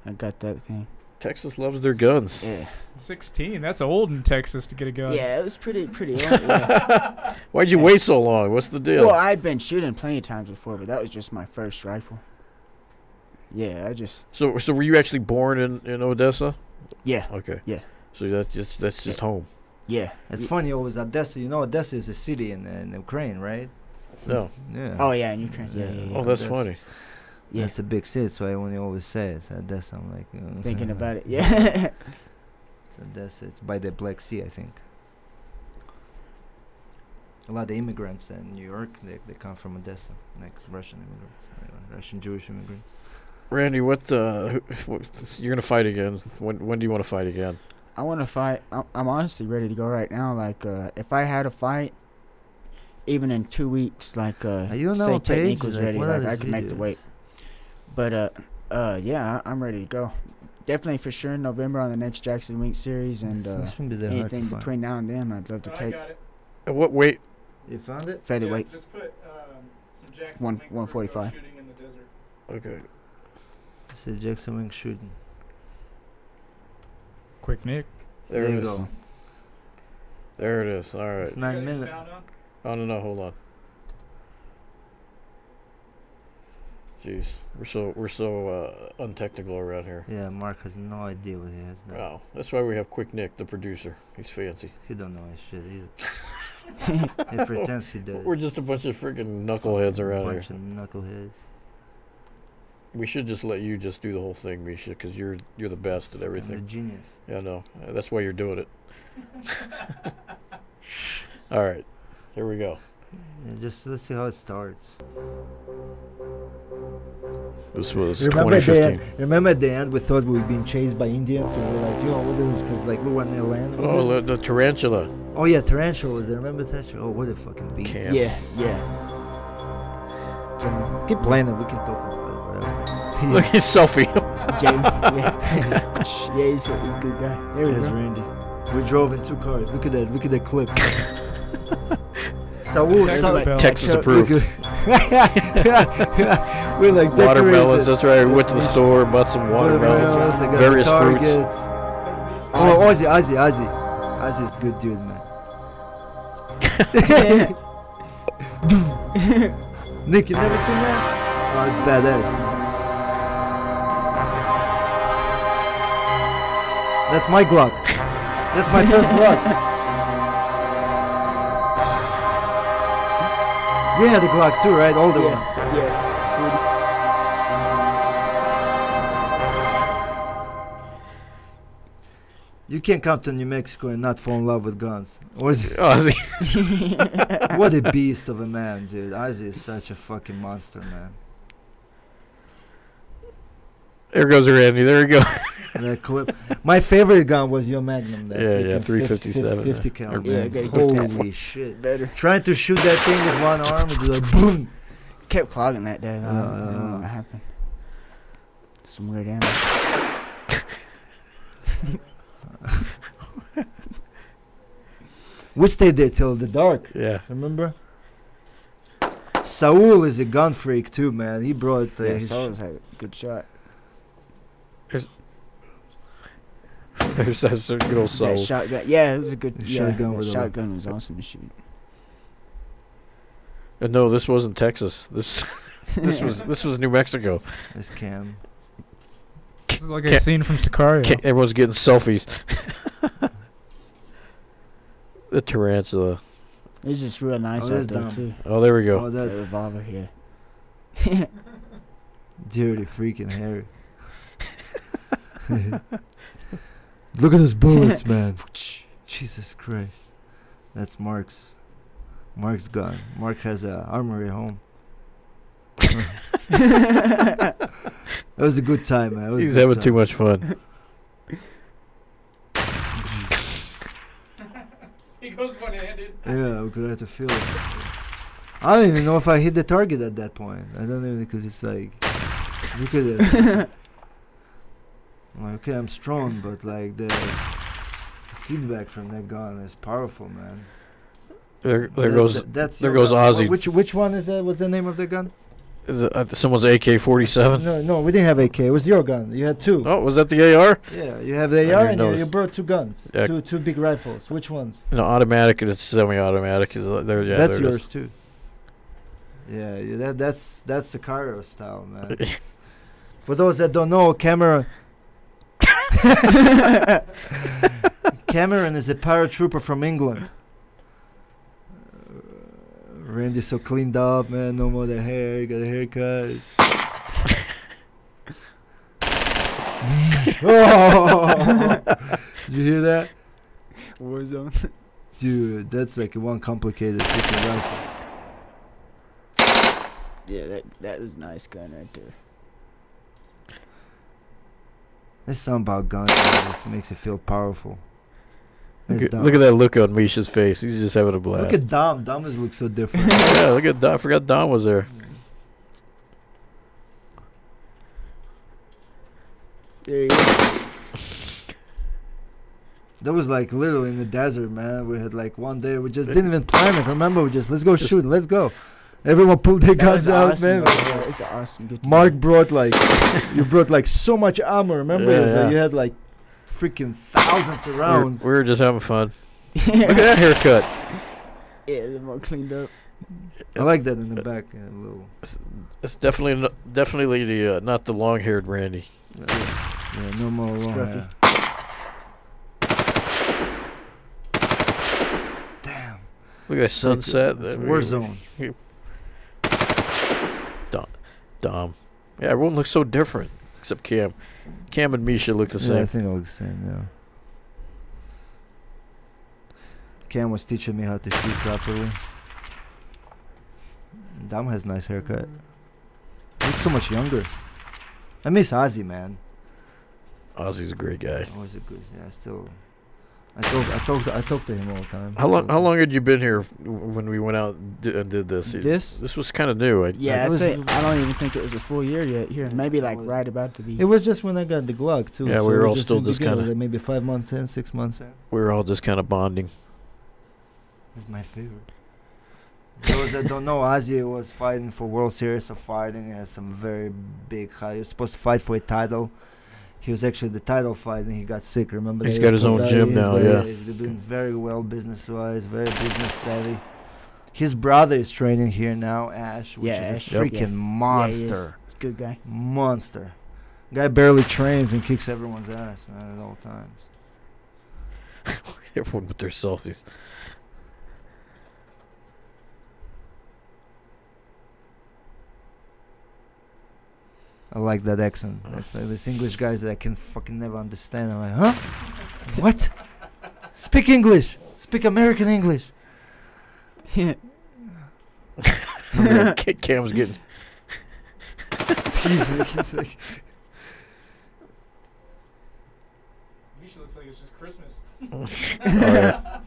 Speaker 5: I got that thing.
Speaker 1: Texas loves their guns.
Speaker 5: Yeah.
Speaker 3: 16. That's old in Texas to get a gun.
Speaker 5: Yeah, it was pretty old. Yeah.
Speaker 1: Why'd you wait so long? What's the deal?
Speaker 5: Well, I'd been shooting plenty of times before, but that was just my first rifle. Yeah, I just.
Speaker 1: So were you actually born in Odessa?
Speaker 5: Yeah.
Speaker 1: Okay.
Speaker 5: Yeah.
Speaker 1: So that's just home.
Speaker 5: Yeah.
Speaker 4: It's funny, always Odessa. You know, Odessa is a city in Ukraine, right?
Speaker 1: No.
Speaker 4: Yeah.
Speaker 5: Oh, yeah, in Ukraine. Yeah.
Speaker 1: Oh, that's funny.
Speaker 4: Yeah. It's a big city, so when you always say it's Odessa, I'm like...
Speaker 5: thinking about it, yeah.
Speaker 4: It's Odessa. It's by the Black Sea, I think. A lot of immigrants in New York, they come from Odessa, like Russian immigrants, Russian Jewish immigrants.
Speaker 1: Randy, what you're gonna fight again? When do you want to fight again?
Speaker 5: I want to fight. I'm honestly ready to go right now. Like, if I had a fight, even in 2 weeks, like,
Speaker 4: you on
Speaker 5: say
Speaker 4: our
Speaker 5: technique
Speaker 4: page?
Speaker 5: was
Speaker 4: Like,
Speaker 5: ready,
Speaker 4: what are
Speaker 5: like I
Speaker 4: these
Speaker 5: could make the
Speaker 4: videos?
Speaker 5: weight. But yeah, I'm ready to go. Definitely for sure in November on the next Jackson Wink series, and
Speaker 4: This shouldn't be that hard to
Speaker 5: anything
Speaker 4: find.
Speaker 5: between now and then, I'd love to take
Speaker 1: What weight?
Speaker 4: You found it?
Speaker 5: featherweight.
Speaker 3: Yeah, just put some Jackson
Speaker 5: One-
Speaker 3: Wink for
Speaker 5: 145.
Speaker 3: shooting in the desert.
Speaker 1: Okay.
Speaker 4: I said Jackson Wing shooting.
Speaker 3: Quick Nick.
Speaker 1: There
Speaker 4: you
Speaker 1: it is.
Speaker 4: go.
Speaker 1: There it is. All right.
Speaker 4: It's
Speaker 3: You got
Speaker 4: 9
Speaker 3: your
Speaker 4: minutes.
Speaker 3: sound on?
Speaker 1: Oh no, hold on. Jeez, we're so untechnical around here.
Speaker 4: Yeah, Mark has no idea what he has now.
Speaker 1: Wow, that's why we have Quick Nick, the producer. He's fancy.
Speaker 4: He don't know his shit either. He pretends he does.
Speaker 1: We're just a bunch of freaking knuckleheads around
Speaker 4: bunch
Speaker 1: here.
Speaker 4: of knuckleheads.
Speaker 1: We should just let you just do the whole thing, Misha, because you're the best at
Speaker 4: I'm
Speaker 1: everything.
Speaker 4: a genius.
Speaker 1: Yeah, I know. That's why you're doing it. All right, here we go.
Speaker 4: Yeah, just let's see how it starts.
Speaker 1: This was
Speaker 4: Remember at, the
Speaker 1: 2015.
Speaker 4: end, remember at the end we thought we were being chased by Indians and we were like, yo, what is this? Because like we were in the land. was
Speaker 1: Oh,
Speaker 4: it?
Speaker 1: the tarantula.
Speaker 4: Oh yeah, tarantula was there. Remember tarantula? Oh, what a fucking beast.
Speaker 1: Cam.
Speaker 5: Yeah.
Speaker 4: Keep playing it. We can talk about it. Whatever.
Speaker 1: Look at his selfie.
Speaker 5: James, yeah. Yeah, he's a good guy. There we
Speaker 4: There's
Speaker 5: go.
Speaker 4: Randy. We drove in 2 cars. Look at that. Look at that clip. Saul,
Speaker 3: Texas
Speaker 4: Saul-
Speaker 3: bell.
Speaker 1: Texas
Speaker 4: Look
Speaker 1: approved.
Speaker 4: at- We're like
Speaker 1: Watermelons.
Speaker 4: decorated.
Speaker 1: That's right. We went to the store and bought some watermelons,
Speaker 4: I got
Speaker 1: various
Speaker 4: the
Speaker 1: fruits.
Speaker 4: targets. Oh, Ozzy. Ozzy's a good dude, man. Nick, you never seen that? Oh, it's badass. That's my Glock. That's my first Glock. You had the Glock too, right? Older one.
Speaker 5: Yeah.
Speaker 4: You can't come to New Mexico and not fall in love with guns. Ozzy.
Speaker 1: Ozzy.
Speaker 4: What a beast of a man, dude. Ozzy is such a fucking monster, man.
Speaker 1: There goes Randy. There we go.
Speaker 4: That clip. My favorite gun was your Magnum. That
Speaker 1: Yeah,
Speaker 4: freaking
Speaker 1: 357,
Speaker 4: 50
Speaker 1: yeah.
Speaker 4: cal.
Speaker 5: Yeah,
Speaker 4: man.
Speaker 5: gotta get that
Speaker 4: Holy shit.
Speaker 5: Better.
Speaker 4: Trying to shoot that thing with one arm would be like boom.
Speaker 5: Kept clogging that day. I don't know what happened. Some weird animal.
Speaker 4: We stayed there till the dark.
Speaker 1: Yeah.
Speaker 4: Remember? Saul is a gun freak too, man. He brought
Speaker 5: Yeah,
Speaker 4: his
Speaker 5: Saul's had a good shot.
Speaker 1: There's a good old soul.
Speaker 5: That shotgun. Yeah, it was a good
Speaker 4: The
Speaker 5: yeah,
Speaker 4: shotgun
Speaker 5: that
Speaker 4: was a-
Speaker 5: shotgun was awesome to shoot.
Speaker 1: No, this wasn't Texas. This was New Mexico.
Speaker 4: This Cam.
Speaker 3: This is like a scene from Sicario.
Speaker 1: Everyone's getting selfies. The tarantula.
Speaker 5: It's just real nice
Speaker 4: Oh,
Speaker 5: out
Speaker 4: that's
Speaker 5: there
Speaker 4: dumb.
Speaker 5: too.
Speaker 1: Oh, there we
Speaker 4: Oh,
Speaker 1: go.
Speaker 5: The
Speaker 4: that
Speaker 5: revolver here.
Speaker 4: dirty freaking hair. Look at those bullets, man. Jesus Christ. That's Mark's gun. Mark has a armory at home. That was a good time, man. It was a
Speaker 1: He's
Speaker 4: good
Speaker 1: having
Speaker 4: time.
Speaker 1: too much fun.
Speaker 3: He goes one-handed.
Speaker 4: Yeah, we're gonna have to feel it. I don't even know if I hit the target at that point. I don't even, because it's like, look at it. I'm like, okay, I'm strong, but like the feedback from that gun is powerful, man.
Speaker 1: There
Speaker 4: That-
Speaker 1: goes
Speaker 4: that's
Speaker 1: there
Speaker 4: your
Speaker 1: goes
Speaker 4: gun.
Speaker 1: Ozzy.
Speaker 4: Which one is that? What's the name of the gun?
Speaker 1: someone's AK-47.
Speaker 4: No, we didn't have AK. It was your gun. You had 2.
Speaker 1: Oh, was that the AR?
Speaker 4: Yeah, you have the
Speaker 1: didn't
Speaker 4: AR and you
Speaker 1: notice.
Speaker 4: brought 2 guns.
Speaker 1: Yeah.
Speaker 4: Two big rifles. Which ones?
Speaker 1: No, automatic and it's semi-automatic. There, yeah,
Speaker 4: That's
Speaker 1: there it
Speaker 4: yours
Speaker 1: is.
Speaker 4: too. Yeah, that's the Cairo style, man. For those that don't know, Cameron is a paratrooper from England. Randy's so cleaned up, man. No more the hair. Got a haircut. Oh, Did you hear that?
Speaker 5: Warzone.
Speaker 4: Dude, that's like one complicated freaking rifle.
Speaker 5: Yeah, that was a nice gun right there.
Speaker 4: There's something about guns that just makes you feel powerful.
Speaker 1: Look
Speaker 4: There's
Speaker 1: at,
Speaker 4: Dom.
Speaker 1: look at that look on Misha's face. He's just having a blast.
Speaker 4: Look at Dom. Dom just looks so different.
Speaker 1: Yeah, look at Dom. I forgot Dom was there.
Speaker 5: There you go.
Speaker 4: That was like literally in the desert, man. We had like one day, we just didn't even plan it. Remember, we just, let's go shooting, let's go. Everyone pulled their
Speaker 5: That
Speaker 4: guns
Speaker 5: was
Speaker 4: out,
Speaker 5: awesome,
Speaker 4: man.
Speaker 5: bro. It's awesome. Good to
Speaker 4: Mark
Speaker 5: know.
Speaker 4: brought like, you brought like so much ammo. Remember,
Speaker 1: Yeah,
Speaker 4: it was like
Speaker 1: yeah.
Speaker 4: you had like freaking thousands of rounds.
Speaker 1: We were just having fun. Look at that haircut.
Speaker 5: Yeah, a little more cleaned up.
Speaker 4: I like that in the back, a little.
Speaker 1: It's definitely the not the long-haired Randy.
Speaker 4: Yeah, no more long
Speaker 5: Scruffy.
Speaker 4: hair. Damn.
Speaker 1: Look at that sunset.
Speaker 4: It's war zone.
Speaker 1: Dom. Yeah, everyone looks so different except Cam. Cam and Misha look the
Speaker 4: Yeah, I
Speaker 1: same.
Speaker 4: think it looks the same, yeah. Cam was teaching me how to shoot properly. Dom has nice haircut. Looks so much younger. I miss Ozzy, man.
Speaker 1: Ozzy's a great guy.
Speaker 4: Always a good. Yeah, still. I talk to him all the time.
Speaker 1: How long had you been here when we went out and did this? This was kind of new.
Speaker 5: Yeah,
Speaker 4: It was-
Speaker 5: I don't even think it was a full year yet. Here, maybe like right about to be.
Speaker 4: It was just when I got the Glock too.
Speaker 1: Yeah,
Speaker 4: so
Speaker 1: we were
Speaker 4: it
Speaker 1: all
Speaker 4: was
Speaker 1: still
Speaker 4: in the
Speaker 1: just
Speaker 4: beginning,
Speaker 1: kinda-
Speaker 4: like maybe 5 months in, 6 months in.
Speaker 1: We were all just kind of bonding.
Speaker 4: This is my favorite. Those that don't know, Ozzy was fighting for World Series of Fighting. He has some very big high. He was supposed to fight for a title. He was actually the title fight, and he got sick. Remember?
Speaker 1: He's
Speaker 4: that?
Speaker 1: got his own gym now, yeah.
Speaker 4: He's doing very well business-wise, very business savvy. His brother is training here now, Ash, which
Speaker 5: Yeah,
Speaker 4: is
Speaker 5: Ash,
Speaker 4: a
Speaker 5: yep.
Speaker 4: freaking
Speaker 5: Yeah, he is.
Speaker 4: monster.
Speaker 5: Good guy.
Speaker 4: Monster. Guy barely trains and kicks everyone's ass, man, at all times.
Speaker 1: Everyone with their selfies.
Speaker 4: I like that accent. That's like this English guys that I can fucking never understand. I'm like, huh? What? Speak English. Speak American English.
Speaker 5: Yeah.
Speaker 1: Cam's getting.
Speaker 4: He's like,
Speaker 3: Misha looks like it's just Christmas.
Speaker 1: Oh, yeah.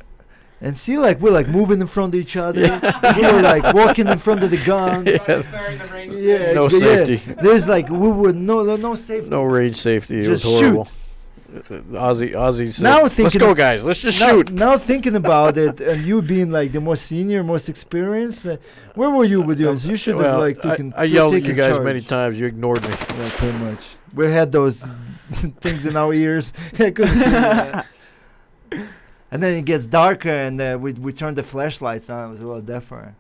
Speaker 4: and see, like we're like moving in front of each other. We were like walking in front of the gun. Yeah,
Speaker 1: No
Speaker 4: yeah.
Speaker 1: safety.
Speaker 4: There's like we were no safety.
Speaker 1: No range safety. It was
Speaker 4: Just
Speaker 1: horrible. Ozzy said,
Speaker 4: Now
Speaker 1: let's
Speaker 4: thinking
Speaker 1: go,
Speaker 4: of-
Speaker 1: guys. Let's just
Speaker 4: now,
Speaker 1: shoot.
Speaker 4: now thinking about it, and you being like the most senior, most experienced, where were you with yours? You should have
Speaker 1: Well,
Speaker 4: like taken.
Speaker 1: I yelled at
Speaker 4: taken
Speaker 1: you guys
Speaker 4: charge.
Speaker 1: many times. You ignored me.
Speaker 4: Yeah, pretty much. We had those things in our ears. I couldn't hear that. And then it gets darker, and we turn the flashlights on. It was a little different.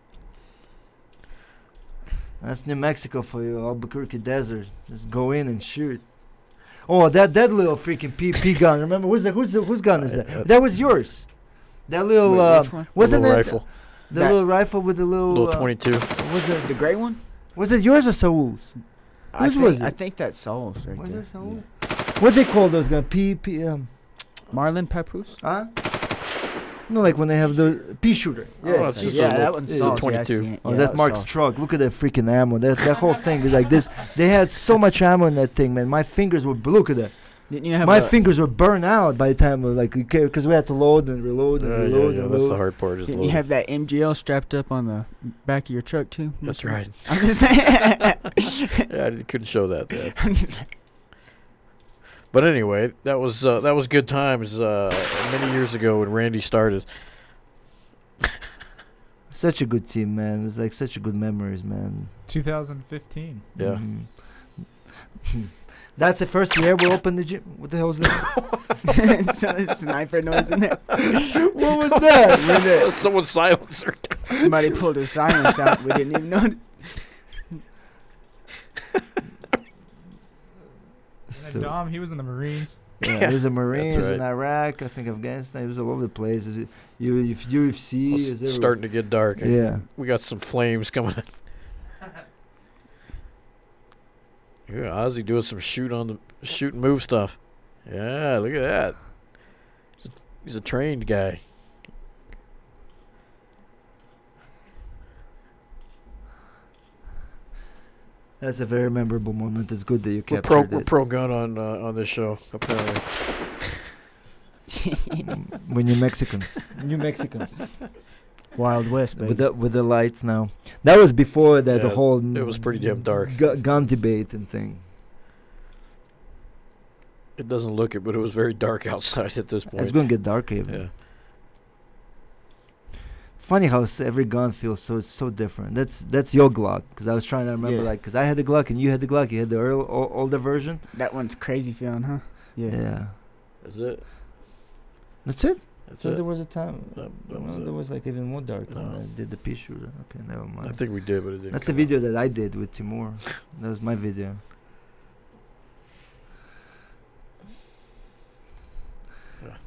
Speaker 4: That's New Mexico for you, Albuquerque Desert. Just go in and shoot. Oh, that little freaking PP gun. Remember, whose gun is that? That was yours. That little
Speaker 5: Which one?
Speaker 4: wasn't
Speaker 1: Little
Speaker 4: it
Speaker 1: rifle.
Speaker 4: the
Speaker 5: That-
Speaker 4: little rifle with the little
Speaker 1: Little 22.
Speaker 4: Was it
Speaker 5: The gray one?
Speaker 4: yours or Saul's? Whose was
Speaker 5: I
Speaker 4: it?
Speaker 5: think that's Saul's right
Speaker 4: Was
Speaker 5: there.
Speaker 4: it Saul? What they call those guns?
Speaker 5: Marlin Papoose?
Speaker 4: Huh? No, like when they have the pea shooter. Yeah.
Speaker 1: Oh, it's just
Speaker 5: yeah,
Speaker 1: a
Speaker 5: that
Speaker 1: little-
Speaker 5: one's
Speaker 1: it's a
Speaker 5: Saul's.
Speaker 1: 22.
Speaker 5: Yeah, I seen it.
Speaker 4: Oh,
Speaker 5: Yeah,
Speaker 4: that
Speaker 5: was
Speaker 4: Mark's
Speaker 5: Saul's.
Speaker 4: truck. Look at that freaking ammo. That whole thing is like this. They had so much ammo in that thing, man. My fingers were. Look at that.
Speaker 5: Didn't you have
Speaker 4: My
Speaker 5: a,
Speaker 4: fingers were burned out by the time of like because we had to load and reload and reload and
Speaker 1: That's the
Speaker 4: reload.
Speaker 1: hard part. Is
Speaker 5: Didn't you
Speaker 1: loading.
Speaker 5: have that MGL strapped up on the back of your truck too?
Speaker 1: That's right.
Speaker 5: I'm just saying.
Speaker 1: Yeah, I couldn't show that. Yeah. But anyway, that was good times many years ago when Randy started.
Speaker 4: Such a good team, man. It was like such a good memories, man.
Speaker 3: 2015.
Speaker 1: Yeah.
Speaker 4: Mhm. That's the first year we opened the gym. What the hell is that?
Speaker 5: So there's sniper noise in there.
Speaker 4: What was that?
Speaker 1: Someone silenced her.
Speaker 5: Somebody pulled a silence out. We didn't even know.
Speaker 3: And then Dom, he was in the Marines.
Speaker 4: Yeah, he was a Marine, he was in
Speaker 1: right.
Speaker 4: Iraq, I think Afghanistan, he was all over the place. Is it UFC is
Speaker 1: It's starting to get dark.
Speaker 4: Yeah.
Speaker 1: We got some flames coming in. Yeah, Ozzy doing some shoot and move stuff. Yeah, look at that. He's a trained guy.
Speaker 4: That's a very memorable moment. It's good that you
Speaker 1: We're
Speaker 4: captured it.
Speaker 1: pro gun on this show apparently.
Speaker 4: When you're Mexicans. New Mexicans.
Speaker 5: Wild West, baby.
Speaker 4: With the lights now. That was before that the
Speaker 1: Yeah,
Speaker 4: whole
Speaker 1: it was pretty damn dark.
Speaker 4: Gun debate and thing.
Speaker 1: It doesn't look it, but it was very dark outside at this point.
Speaker 4: It's going to get darker even.
Speaker 1: Yeah.
Speaker 4: It's funny how every gun feels so different. That's your Glock, because I was trying to remember,
Speaker 5: Yeah.
Speaker 4: like, because I had the Glock and you had the Glock. You had the older version.
Speaker 5: That one's crazy feeling, huh?
Speaker 4: Yeah.
Speaker 1: That's it.
Speaker 4: That's it.
Speaker 1: That's
Speaker 4: So
Speaker 1: it.
Speaker 4: there was a time.
Speaker 1: That
Speaker 4: No,
Speaker 1: was
Speaker 4: there
Speaker 1: it.
Speaker 4: was like even more dark when
Speaker 1: No.
Speaker 4: I did the pea shooter. Okay, never mind.
Speaker 1: I think we did, but it didn't.
Speaker 4: That's a
Speaker 1: come
Speaker 4: video that I did with Timur. That was my video.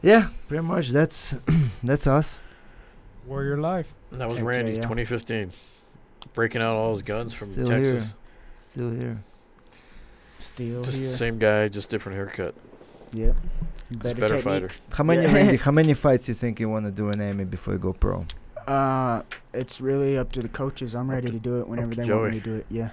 Speaker 4: Yeah, pretty much. That's that's us.
Speaker 3: Warrior life.
Speaker 1: out. That was
Speaker 5: Okay,
Speaker 1: Randy,
Speaker 5: yeah.
Speaker 1: 2015, breaking out all his guns from
Speaker 4: Still
Speaker 1: Texas.
Speaker 4: here. Still here.
Speaker 5: Still
Speaker 1: Just
Speaker 5: here.
Speaker 1: the same guy, just different haircut.
Speaker 5: Yep.
Speaker 1: He's a
Speaker 5: Better
Speaker 1: better
Speaker 5: technique.
Speaker 1: fighter.
Speaker 4: How many
Speaker 5: Yeah.
Speaker 4: Randy, how many fights you think you want to do in Amy before you go pro?
Speaker 5: It's really up to the coaches. I'm ready to do it whenever
Speaker 1: to
Speaker 5: they
Speaker 1: Joey.
Speaker 5: want me to do it. Yeah.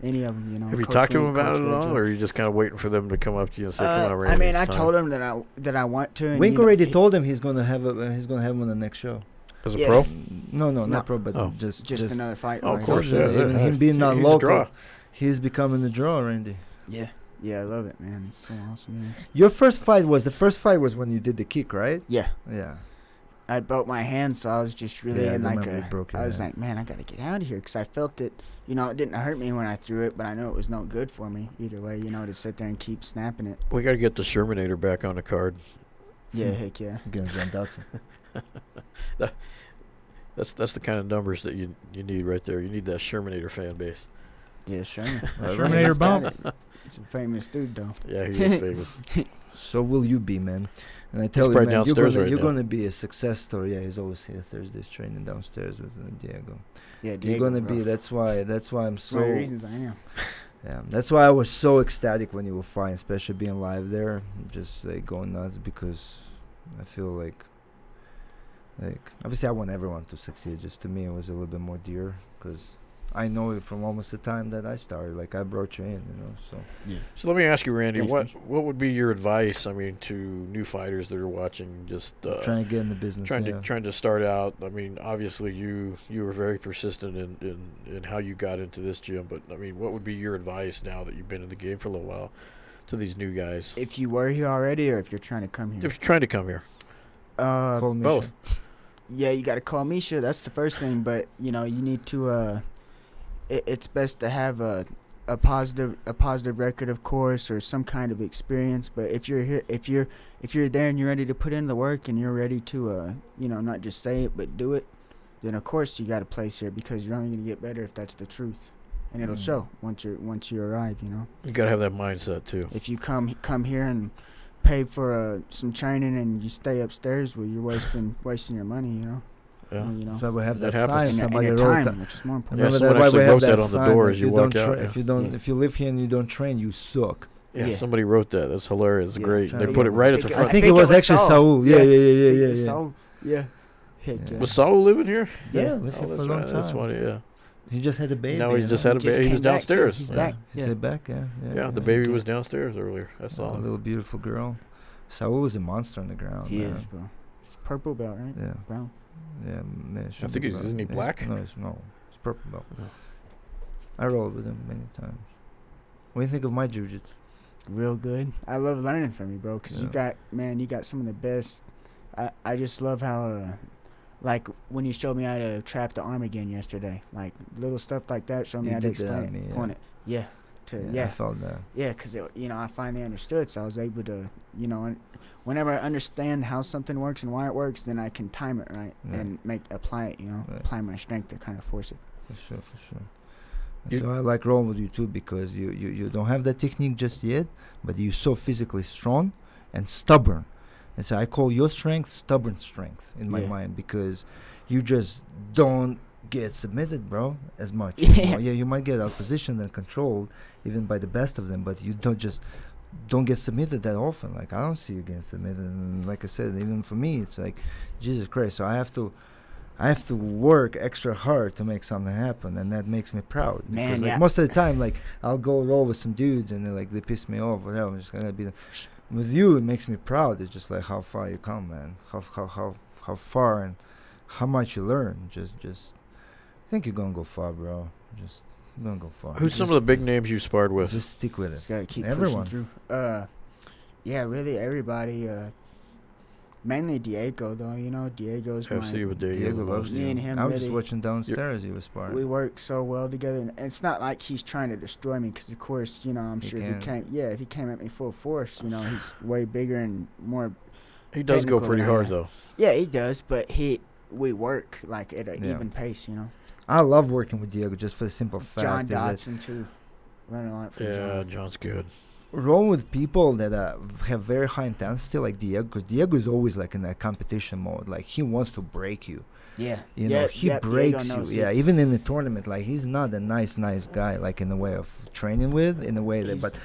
Speaker 5: Any of them, you know.
Speaker 1: Have you
Speaker 5: Coach
Speaker 1: talked to
Speaker 5: me,
Speaker 1: him about
Speaker 5: Coach
Speaker 1: it at all,
Speaker 5: Joe.
Speaker 1: or are you just kind of waiting for them to come up to you and say, "Come on, Randy"?
Speaker 5: I mean, I
Speaker 1: it's
Speaker 5: told
Speaker 1: time."
Speaker 5: him that I want to. And
Speaker 4: Wink
Speaker 5: you know,
Speaker 4: already
Speaker 5: he-
Speaker 4: told him he's gonna have him on the next show.
Speaker 1: As a
Speaker 5: Yeah.
Speaker 1: pro.
Speaker 4: No,
Speaker 5: No.
Speaker 4: not pro, but
Speaker 1: Oh.
Speaker 4: just
Speaker 5: another fight.
Speaker 1: Oh, of
Speaker 5: right?
Speaker 1: course,
Speaker 4: Yeah,
Speaker 1: yeah.
Speaker 4: even
Speaker 1: yeah.
Speaker 4: him being not
Speaker 1: He's a
Speaker 4: local.
Speaker 1: draw.
Speaker 4: He's becoming the draw, Randy.
Speaker 5: Yeah. Yeah, I love it, man. It's so awesome. Man.
Speaker 4: Your first fight was when you did the kick, right?
Speaker 5: Yeah.
Speaker 4: Yeah.
Speaker 5: I broke my hand, so I was just really
Speaker 4: Yeah, I
Speaker 5: in like
Speaker 4: remember you broke your
Speaker 5: I was
Speaker 4: hand.
Speaker 5: like, man, I gotta get out of here because I felt it. You know, it didn't hurt me when I threw it, but I knew it was no good for me either way. You know, to sit there and keep snapping it.
Speaker 1: We got to get the Shermanator back on the card.
Speaker 5: Yeah, heck yeah.
Speaker 4: Against John Dodson.
Speaker 1: That's the kind of numbers that you need right there. You need that Shermanator fan base.
Speaker 5: Yeah, sure.
Speaker 3: Shermanator bump.
Speaker 5: He's a famous dude, though.
Speaker 1: Yeah, he is famous.
Speaker 4: So will you be, man? And I tell you,
Speaker 1: probably
Speaker 4: man, you're
Speaker 1: downstairs
Speaker 4: gonna
Speaker 1: right
Speaker 4: you're
Speaker 1: now.
Speaker 4: gonna be a success story. Yeah, he's always here Thursdays training downstairs with Diego.
Speaker 5: Yeah,
Speaker 4: You're
Speaker 5: Diego,
Speaker 4: gonna
Speaker 5: bro.
Speaker 4: be. That's why I'm
Speaker 5: That's one of
Speaker 4: so.
Speaker 5: the reasons I am.
Speaker 4: Yeah, that's why I was so ecstatic when you were fighting, especially being live there. Just like going nuts because I feel like obviously I want everyone to succeed. Just to me, it was a little bit more dear because I know it from almost the time that I started. Like I brought you in, So
Speaker 1: So let me ask you, Randy,
Speaker 5: Thanks,
Speaker 1: what would be your advice? I mean, to new fighters that are watching, just
Speaker 4: trying to get in the business.
Speaker 1: trying to start out. I mean, obviously you were very persistent in how you got into this gym, but I mean, what would be your advice now that you've been in the game for a little while to these new guys?
Speaker 5: If you were here already, or if you're trying to come here.
Speaker 1: If you're trying to come here,
Speaker 4: Call me
Speaker 1: both.
Speaker 5: Yeah, you got to call Misha. That's the first thing. But you know, you need to. It's best to have a positive record, of course, or some kind of experience. But if you're here, if you're there and you're ready to put in the work and you're ready to not just say it but do it, then of course you got a place here because you're only gonna get better if that's the truth, and it'll show once you arrive. You know,
Speaker 1: You got to have that mindset too.
Speaker 5: if you come here and pay for some training and you stay upstairs, well, you're wasting your money. You know.
Speaker 1: Yeah.
Speaker 5: Well, you know.
Speaker 4: That's why we have
Speaker 1: That
Speaker 4: that,
Speaker 1: happens.
Speaker 4: sign.
Speaker 5: And
Speaker 4: Somebody
Speaker 5: your
Speaker 4: wrote
Speaker 5: time,
Speaker 4: that.
Speaker 5: which is more important.
Speaker 1: Yeah,
Speaker 4: Remember
Speaker 1: someone
Speaker 4: that why
Speaker 1: actually
Speaker 4: we have
Speaker 1: wrote that on the
Speaker 4: sign,
Speaker 1: door
Speaker 4: if
Speaker 1: as you
Speaker 4: you
Speaker 1: walk
Speaker 4: don't
Speaker 1: out,
Speaker 4: tra-
Speaker 1: yeah.
Speaker 4: If you don't,
Speaker 5: Yeah.
Speaker 4: if you live here and you don't train, you suck.
Speaker 1: Yeah,
Speaker 5: Yeah.
Speaker 1: somebody wrote that. That's hilarious. It's
Speaker 5: Yeah,
Speaker 1: great.
Speaker 4: trying
Speaker 1: They
Speaker 4: to
Speaker 1: put
Speaker 4: get
Speaker 1: it right at
Speaker 5: I
Speaker 1: the
Speaker 5: think
Speaker 1: front.
Speaker 4: I think it was actually Saul. Yeah.
Speaker 5: Saul. Yeah. Heck
Speaker 4: Yeah.
Speaker 5: yeah.
Speaker 1: Was Saul living here?
Speaker 5: Yeah.
Speaker 4: lived
Speaker 1: Oh,
Speaker 4: here for
Speaker 1: that's
Speaker 4: a long
Speaker 1: right. That's
Speaker 4: time.
Speaker 1: funny. Yeah.
Speaker 4: He just had a baby.
Speaker 1: Now he
Speaker 4: you
Speaker 1: just
Speaker 4: know?
Speaker 1: had a baby. He
Speaker 5: came
Speaker 1: was
Speaker 5: back, too.
Speaker 1: downstairs.
Speaker 5: He's
Speaker 4: Yeah.
Speaker 5: back.
Speaker 4: He
Speaker 5: Yeah.
Speaker 4: said back.
Speaker 1: Yeah, the baby
Speaker 5: Okay.
Speaker 1: was downstairs earlier. I saw
Speaker 4: A
Speaker 1: him.
Speaker 4: little beautiful girl. Saul is a monster on the ground.
Speaker 5: He
Speaker 4: man.
Speaker 5: is, bro. It's purple belt, right?
Speaker 4: Yeah.
Speaker 5: Brown.
Speaker 4: Yeah, man,
Speaker 1: I think he's isn't he black?
Speaker 4: No, it's purple belt.
Speaker 1: Yeah.
Speaker 4: I rolled with him many times. What do you think of my jiu-jitsu?
Speaker 5: Real good. I love learning from you, bro, because you
Speaker 4: Yeah.
Speaker 5: got some of the best. I just love how, like, when you showed me how to trap the arm again yesterday, like, little stuff like that, show me
Speaker 4: You
Speaker 5: how to
Speaker 4: did that
Speaker 5: explain
Speaker 4: on me,
Speaker 5: it.
Speaker 4: yeah.
Speaker 5: Point it. Yeah.
Speaker 4: I
Speaker 5: Yeah.
Speaker 4: felt that.
Speaker 5: Yeah, because, I finally understood, so I was able to, whenever I understand how something works and why it works, then I can time it right
Speaker 4: Yeah.
Speaker 5: and apply it,
Speaker 4: Right.
Speaker 5: apply my strength to kind of force it.
Speaker 4: For sure. That's why I like rolling with you too, because you don't have that technique just yet, but you're so physically strong and stubborn. And so I call your strength stubborn strength in my
Speaker 5: Yeah.
Speaker 4: mind, because you just don't get submitted, bro, as much.
Speaker 5: Yeah.
Speaker 4: You might get out positioned and controlled even by the best of them, but you don't just don't get submitted that often. Like I don't see you getting submitted, and like I said, even for me, it's like Jesus Christ. So I have to work extra hard to make something happen, and that makes me proud.
Speaker 5: Man,
Speaker 4: because, like,
Speaker 5: yeah.
Speaker 4: most of the time, like I'll go roll with some dudes, and they piss me off. Whatever. I'm just gonna be. With you, it makes me proud. It's just like how far you come, man. How far and how much you learn. Just I think you're gonna go far, bro. Just you're gonna go far.
Speaker 1: Who's some of the big names you sparred with?
Speaker 4: Just stick with
Speaker 5: Just
Speaker 4: it.
Speaker 5: gotta keep
Speaker 4: Everyone.
Speaker 5: pushing through. Yeah, really everybody. Mainly Diego, though. You know, Diego's
Speaker 1: I've seen
Speaker 5: my.
Speaker 1: with
Speaker 4: Diego
Speaker 1: Diego.
Speaker 4: loves
Speaker 5: Me
Speaker 4: you.
Speaker 5: and him
Speaker 4: I was just
Speaker 5: really-
Speaker 4: watching downstairs. He was sparring.
Speaker 5: We work so well together, and it's not like he's trying to destroy me. Because of course, you know, I'm
Speaker 4: He
Speaker 5: sure
Speaker 4: can.
Speaker 5: if he came at me full force, you know, he's way bigger and more.
Speaker 1: He does go
Speaker 5: technical
Speaker 1: pretty
Speaker 5: than I
Speaker 1: hard,
Speaker 5: am.
Speaker 1: though.
Speaker 5: Yeah, he does, but we work like at an
Speaker 4: Yeah.
Speaker 5: even pace, you know.
Speaker 4: I love working with Diego just for the simple fact
Speaker 5: John
Speaker 4: is that
Speaker 5: Dodson too. Learn a lot from
Speaker 1: Yeah,
Speaker 5: John.
Speaker 1: John's good.
Speaker 4: rolling with people that have very high intensity like Diego, because Diego is always like in that competition mode. Like he wants to break you.
Speaker 5: Yeah,
Speaker 4: You know, he breaks
Speaker 5: Diego
Speaker 4: you.
Speaker 5: knows
Speaker 4: Yeah,
Speaker 5: it.
Speaker 4: even in the tournament, like he's not a nice guy, like in the way of training with, in a way that.
Speaker 5: He's-
Speaker 4: But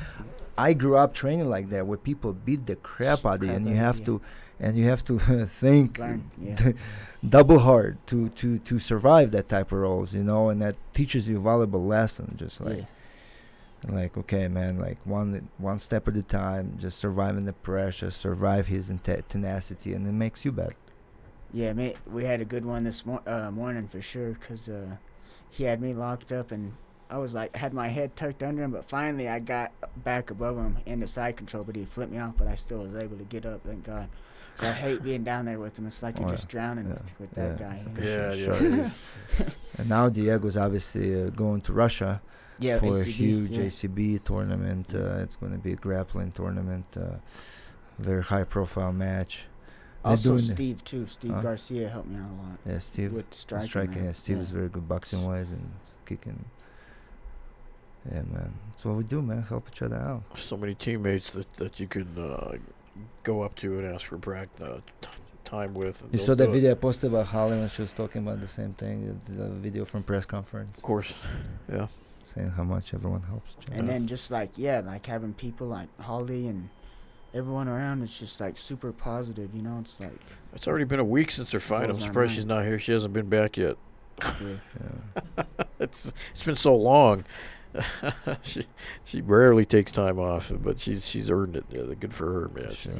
Speaker 4: I grew up training like that, where people beat the crap out of you, and you have to, think
Speaker 5: Learn, yeah.
Speaker 4: double hard to survive that type of roles, you know, and that teaches you valuable lesson. Just like.
Speaker 5: Yeah.
Speaker 4: Like, okay, man, like one step at a time, just surviving the pressure, survive his tenacity, and it makes you better.
Speaker 5: Yeah, mate, we had a good one this morning for sure, because he had me locked up, and I was like, had my head tucked under him, but finally I got back above him into side control, but he flipped me off, but I still was able to get up, thank God. So I hate being down there with him. It's like you're just drowning with that guy.
Speaker 1: Yeah,
Speaker 4: Sure.
Speaker 1: yeah.
Speaker 4: And now Diego's obviously going to Russia
Speaker 5: Yeah,
Speaker 4: for a
Speaker 5: ACB,
Speaker 4: huge
Speaker 5: yeah.
Speaker 4: ACB tournament. It's going to be a grappling tournament, very high-profile match. They're
Speaker 5: Also,
Speaker 4: doing
Speaker 5: Steve too. Steve
Speaker 4: Huh?
Speaker 5: Garcia helped me out a lot
Speaker 4: Yeah, Steve.
Speaker 5: with striking.
Speaker 4: Striking,
Speaker 5: man.
Speaker 4: yeah, Steve is very good boxing-wise and kicking. Yeah, man. That's what we do, man. Help each other out.
Speaker 1: So many teammates that you can go up to and ask for time with. and
Speaker 4: You
Speaker 1: they'll
Speaker 4: saw that
Speaker 1: do it.
Speaker 4: video I posted about Holly when she was talking about the same thing, the video from press conference,
Speaker 1: Of course. Yeah.
Speaker 4: saying how much everyone helps each other.
Speaker 5: And then just like like having people like Holly and everyone around, it's just like super positive. You know, it's like
Speaker 1: It's already been a week since her fight. I'm
Speaker 5: Blows my
Speaker 1: surprised
Speaker 5: mind.
Speaker 1: she's not here. She hasn't been back yet.
Speaker 5: yeah.
Speaker 4: Yeah.
Speaker 1: It's been so long. she rarely takes time off, but she's earned it. Yeah, good for her, man.
Speaker 4: Sure.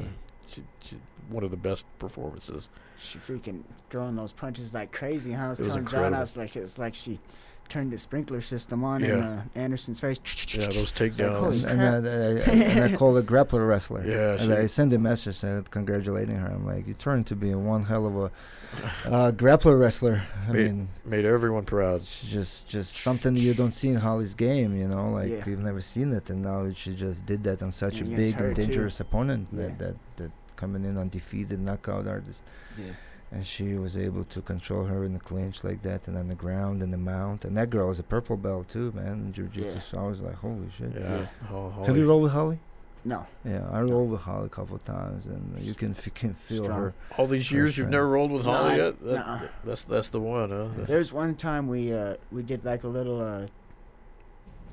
Speaker 1: She one of the best performances.
Speaker 5: She freaking throwing those punches like crazy. Huh? I was
Speaker 1: It was
Speaker 5: telling John,
Speaker 1: incredible.
Speaker 5: I was like, it's like she turned the sprinkler system on
Speaker 1: Yeah.
Speaker 5: in Anderson's face.
Speaker 1: Yeah, those
Speaker 5: It's like, holy
Speaker 1: takedowns.
Speaker 4: And I called a grappler wrestler.
Speaker 1: Yeah,
Speaker 4: And I
Speaker 1: she-
Speaker 4: sent a message said congratulating her. I'm like, you turned to be one hell of a grappler wrestler. I mean,
Speaker 1: Made everyone proud.
Speaker 4: it's just something you don't see in Holly's game, you know, like
Speaker 5: Yeah.
Speaker 4: you've never seen it, and now she just did that on such
Speaker 5: And
Speaker 4: a
Speaker 5: against
Speaker 4: big
Speaker 5: her,
Speaker 4: and
Speaker 5: too.
Speaker 4: dangerous opponent
Speaker 5: Yeah.
Speaker 4: that coming in undefeated knockout artist.
Speaker 5: Yeah.
Speaker 4: And she was able to control her in the clinch like that, and on the ground and the mount. And that girl is a purple belt too, man, in jiu-jitsu.
Speaker 5: Yeah.
Speaker 4: So I was like, holy shit.
Speaker 1: Yeah.
Speaker 4: Have you rolled with Holly?
Speaker 5: No.
Speaker 4: Yeah, I rolled with Holly a couple of times, and you can feel
Speaker 5: Strong.
Speaker 4: her.
Speaker 1: All these years you've
Speaker 4: First
Speaker 1: never rolled with
Speaker 5: No,
Speaker 1: Holly
Speaker 5: I-
Speaker 1: yet?
Speaker 5: nuh-uh.
Speaker 1: That's the one, huh?
Speaker 5: There's one time we did like a little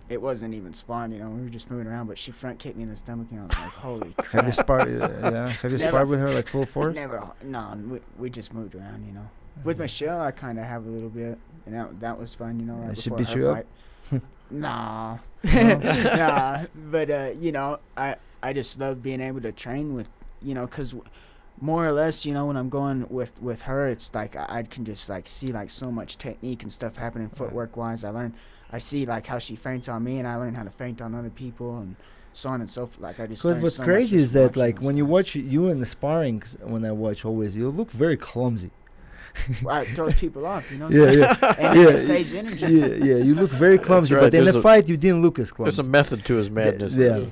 Speaker 5: it wasn't even spawned, you know, we were just moving around, but she front kicked me in the stomach, and I was like, holy crap.
Speaker 4: Have you sparred? Yeah, have you
Speaker 5: Never.
Speaker 4: sparred with her like full force?
Speaker 5: Never, no, we just moved around, you know. With Michelle, I kind of have a little bit, and that was fun, you know. Right
Speaker 4: She
Speaker 5: before
Speaker 4: beat
Speaker 5: her
Speaker 4: you up?
Speaker 5: fight. Nah, nah. But you know, I just love being able to train with, you know, 'cause more or less, you know, when I'm going with her, it's like I can just like see like so much technique and stuff happening footwork wise. I see like how she feints on me, and I learn how to feint on other people, and so on and so forth. Like I just.
Speaker 4: Because
Speaker 5: learn
Speaker 4: what's
Speaker 5: so
Speaker 4: crazy
Speaker 5: much
Speaker 4: is
Speaker 5: just
Speaker 4: that,
Speaker 5: watching
Speaker 4: like,
Speaker 5: those
Speaker 4: when you
Speaker 5: guys.
Speaker 4: watch you in the sparring, when I watch always, you look very clumsy.
Speaker 5: Well, it throws people off, you know.
Speaker 4: Yeah, yeah.
Speaker 5: And
Speaker 4: Yeah,
Speaker 5: it saves energy.
Speaker 4: Yeah, you look very clumsy.
Speaker 1: right,
Speaker 4: But in
Speaker 1: there's
Speaker 4: the
Speaker 1: a-
Speaker 4: fight, you didn't look as
Speaker 1: There's
Speaker 4: clumsy.
Speaker 1: a method to his madness.
Speaker 4: Yeah.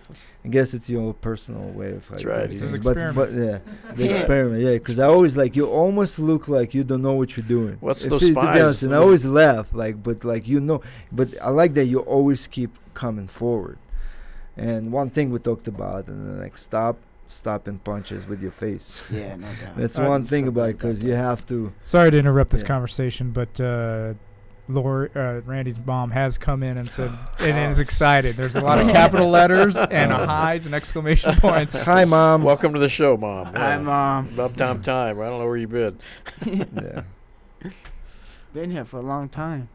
Speaker 4: I guess it's your personal way of
Speaker 1: That's
Speaker 4: fighting.
Speaker 1: right.
Speaker 3: It's his
Speaker 4: But
Speaker 3: experiment.
Speaker 4: yeah, the experiment. Yeah, because I always like you almost look like you don't know what you're doing.
Speaker 1: What's
Speaker 4: If
Speaker 1: those
Speaker 4: it- to be
Speaker 1: spies?
Speaker 4: honest, and I always laugh like, but like you know, but I like that you always keep coming forward. And one thing we talked about, and like stopping punches with your face.
Speaker 5: Yeah, no doubt.
Speaker 4: That's
Speaker 3: I'm
Speaker 4: one thing
Speaker 5: so
Speaker 4: about
Speaker 5: glad
Speaker 4: because
Speaker 5: about
Speaker 4: you
Speaker 5: that.
Speaker 4: have to.
Speaker 3: Sorry to interrupt this
Speaker 4: Yeah.
Speaker 3: conversation, but Randy's mom has come in and said, and is excited. There's a lot of capital letters and highs and exclamation points.
Speaker 4: Hi, Mom.
Speaker 1: Welcome to the show, Mom.
Speaker 5: Hi, Mom.
Speaker 1: About time. I don't know where you've been.
Speaker 4: Yeah.
Speaker 5: Been here for a long time.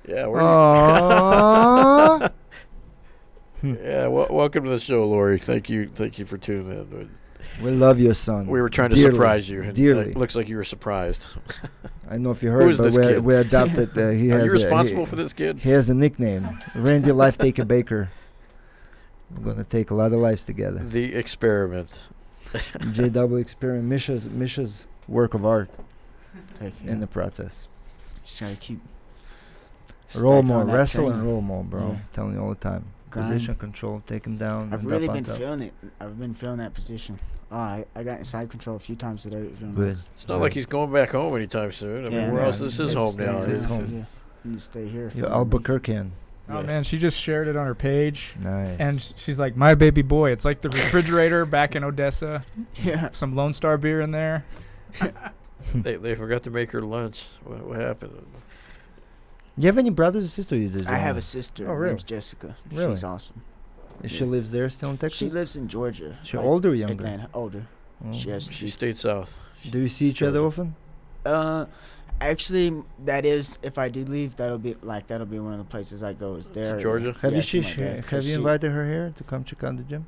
Speaker 1: Yeah,
Speaker 4: Aww.
Speaker 1: yeah. Welcome to the show, Lori. Thank you for tuning in.
Speaker 4: We love your son.
Speaker 1: We were trying to
Speaker 4: Dearly.
Speaker 1: surprise you. And
Speaker 4: Dearly.
Speaker 1: it looks like you were surprised.
Speaker 4: I don't know if you
Speaker 1: Who
Speaker 4: heard,
Speaker 1: is
Speaker 4: but
Speaker 1: this kid?
Speaker 4: we adopted. He
Speaker 1: Are
Speaker 4: has
Speaker 1: you responsible for this kid?
Speaker 4: He has a nickname, Randy Life Taker Baker. We're gonna take a lot of lives together.
Speaker 1: The experiment.
Speaker 4: JW experiment, Misha's work of art in the
Speaker 5: Yeah.
Speaker 4: process.
Speaker 5: Just gotta keep.
Speaker 4: Roll
Speaker 5: stacking
Speaker 4: more,
Speaker 5: on that
Speaker 4: wrestle and
Speaker 5: training.
Speaker 4: roll more, bro.
Speaker 5: Yeah.
Speaker 4: I'm telling you all the time.
Speaker 5: Grind.
Speaker 4: Position control, take him down.
Speaker 5: I've
Speaker 4: and
Speaker 5: really
Speaker 4: up on
Speaker 5: been
Speaker 4: top.
Speaker 5: feeling it. I've been feeling that position. I got in side control a few times today. It was doing
Speaker 4: Good.
Speaker 5: nice.
Speaker 1: It's not like he's going back home anytime soon. I mean, where
Speaker 4: no,
Speaker 1: else? This is
Speaker 4: it's
Speaker 1: home
Speaker 4: staying
Speaker 1: now.
Speaker 4: here. It's
Speaker 1: It's-
Speaker 4: home.
Speaker 5: Yeah. You need to stay here.
Speaker 4: You're
Speaker 5: for me.
Speaker 4: Albuquerquean.
Speaker 3: Oh,
Speaker 1: Yeah.
Speaker 3: man, she just shared it on her page.
Speaker 4: Nice.
Speaker 3: And she's like, my baby boy. It's like the refrigerator back in Odessa.
Speaker 5: Yeah.
Speaker 3: Some Lone Star beer in there.
Speaker 1: They forgot to make her lunch. What happened?
Speaker 4: You have any brothers or sisters? You just
Speaker 5: I have a sister.
Speaker 4: Oh,
Speaker 5: Her
Speaker 4: really?
Speaker 5: name's Jessica.
Speaker 4: Really?
Speaker 5: She's awesome.
Speaker 4: She lives there still in Texas?
Speaker 5: She lives in Georgia.
Speaker 4: She
Speaker 5: like
Speaker 4: older or younger?
Speaker 5: Atlanta. Older.
Speaker 4: Oh.
Speaker 5: She has
Speaker 1: She
Speaker 5: three.
Speaker 1: stayed south.
Speaker 4: Do you see each other often?
Speaker 5: Actually, that is, if I do leave, that'll be one of the places I go. Is there?
Speaker 1: Georgia?
Speaker 4: Have
Speaker 5: Yeah,
Speaker 4: you
Speaker 5: see my dad, 'cause
Speaker 4: have you
Speaker 5: she-
Speaker 4: invited her here to come check out the gym?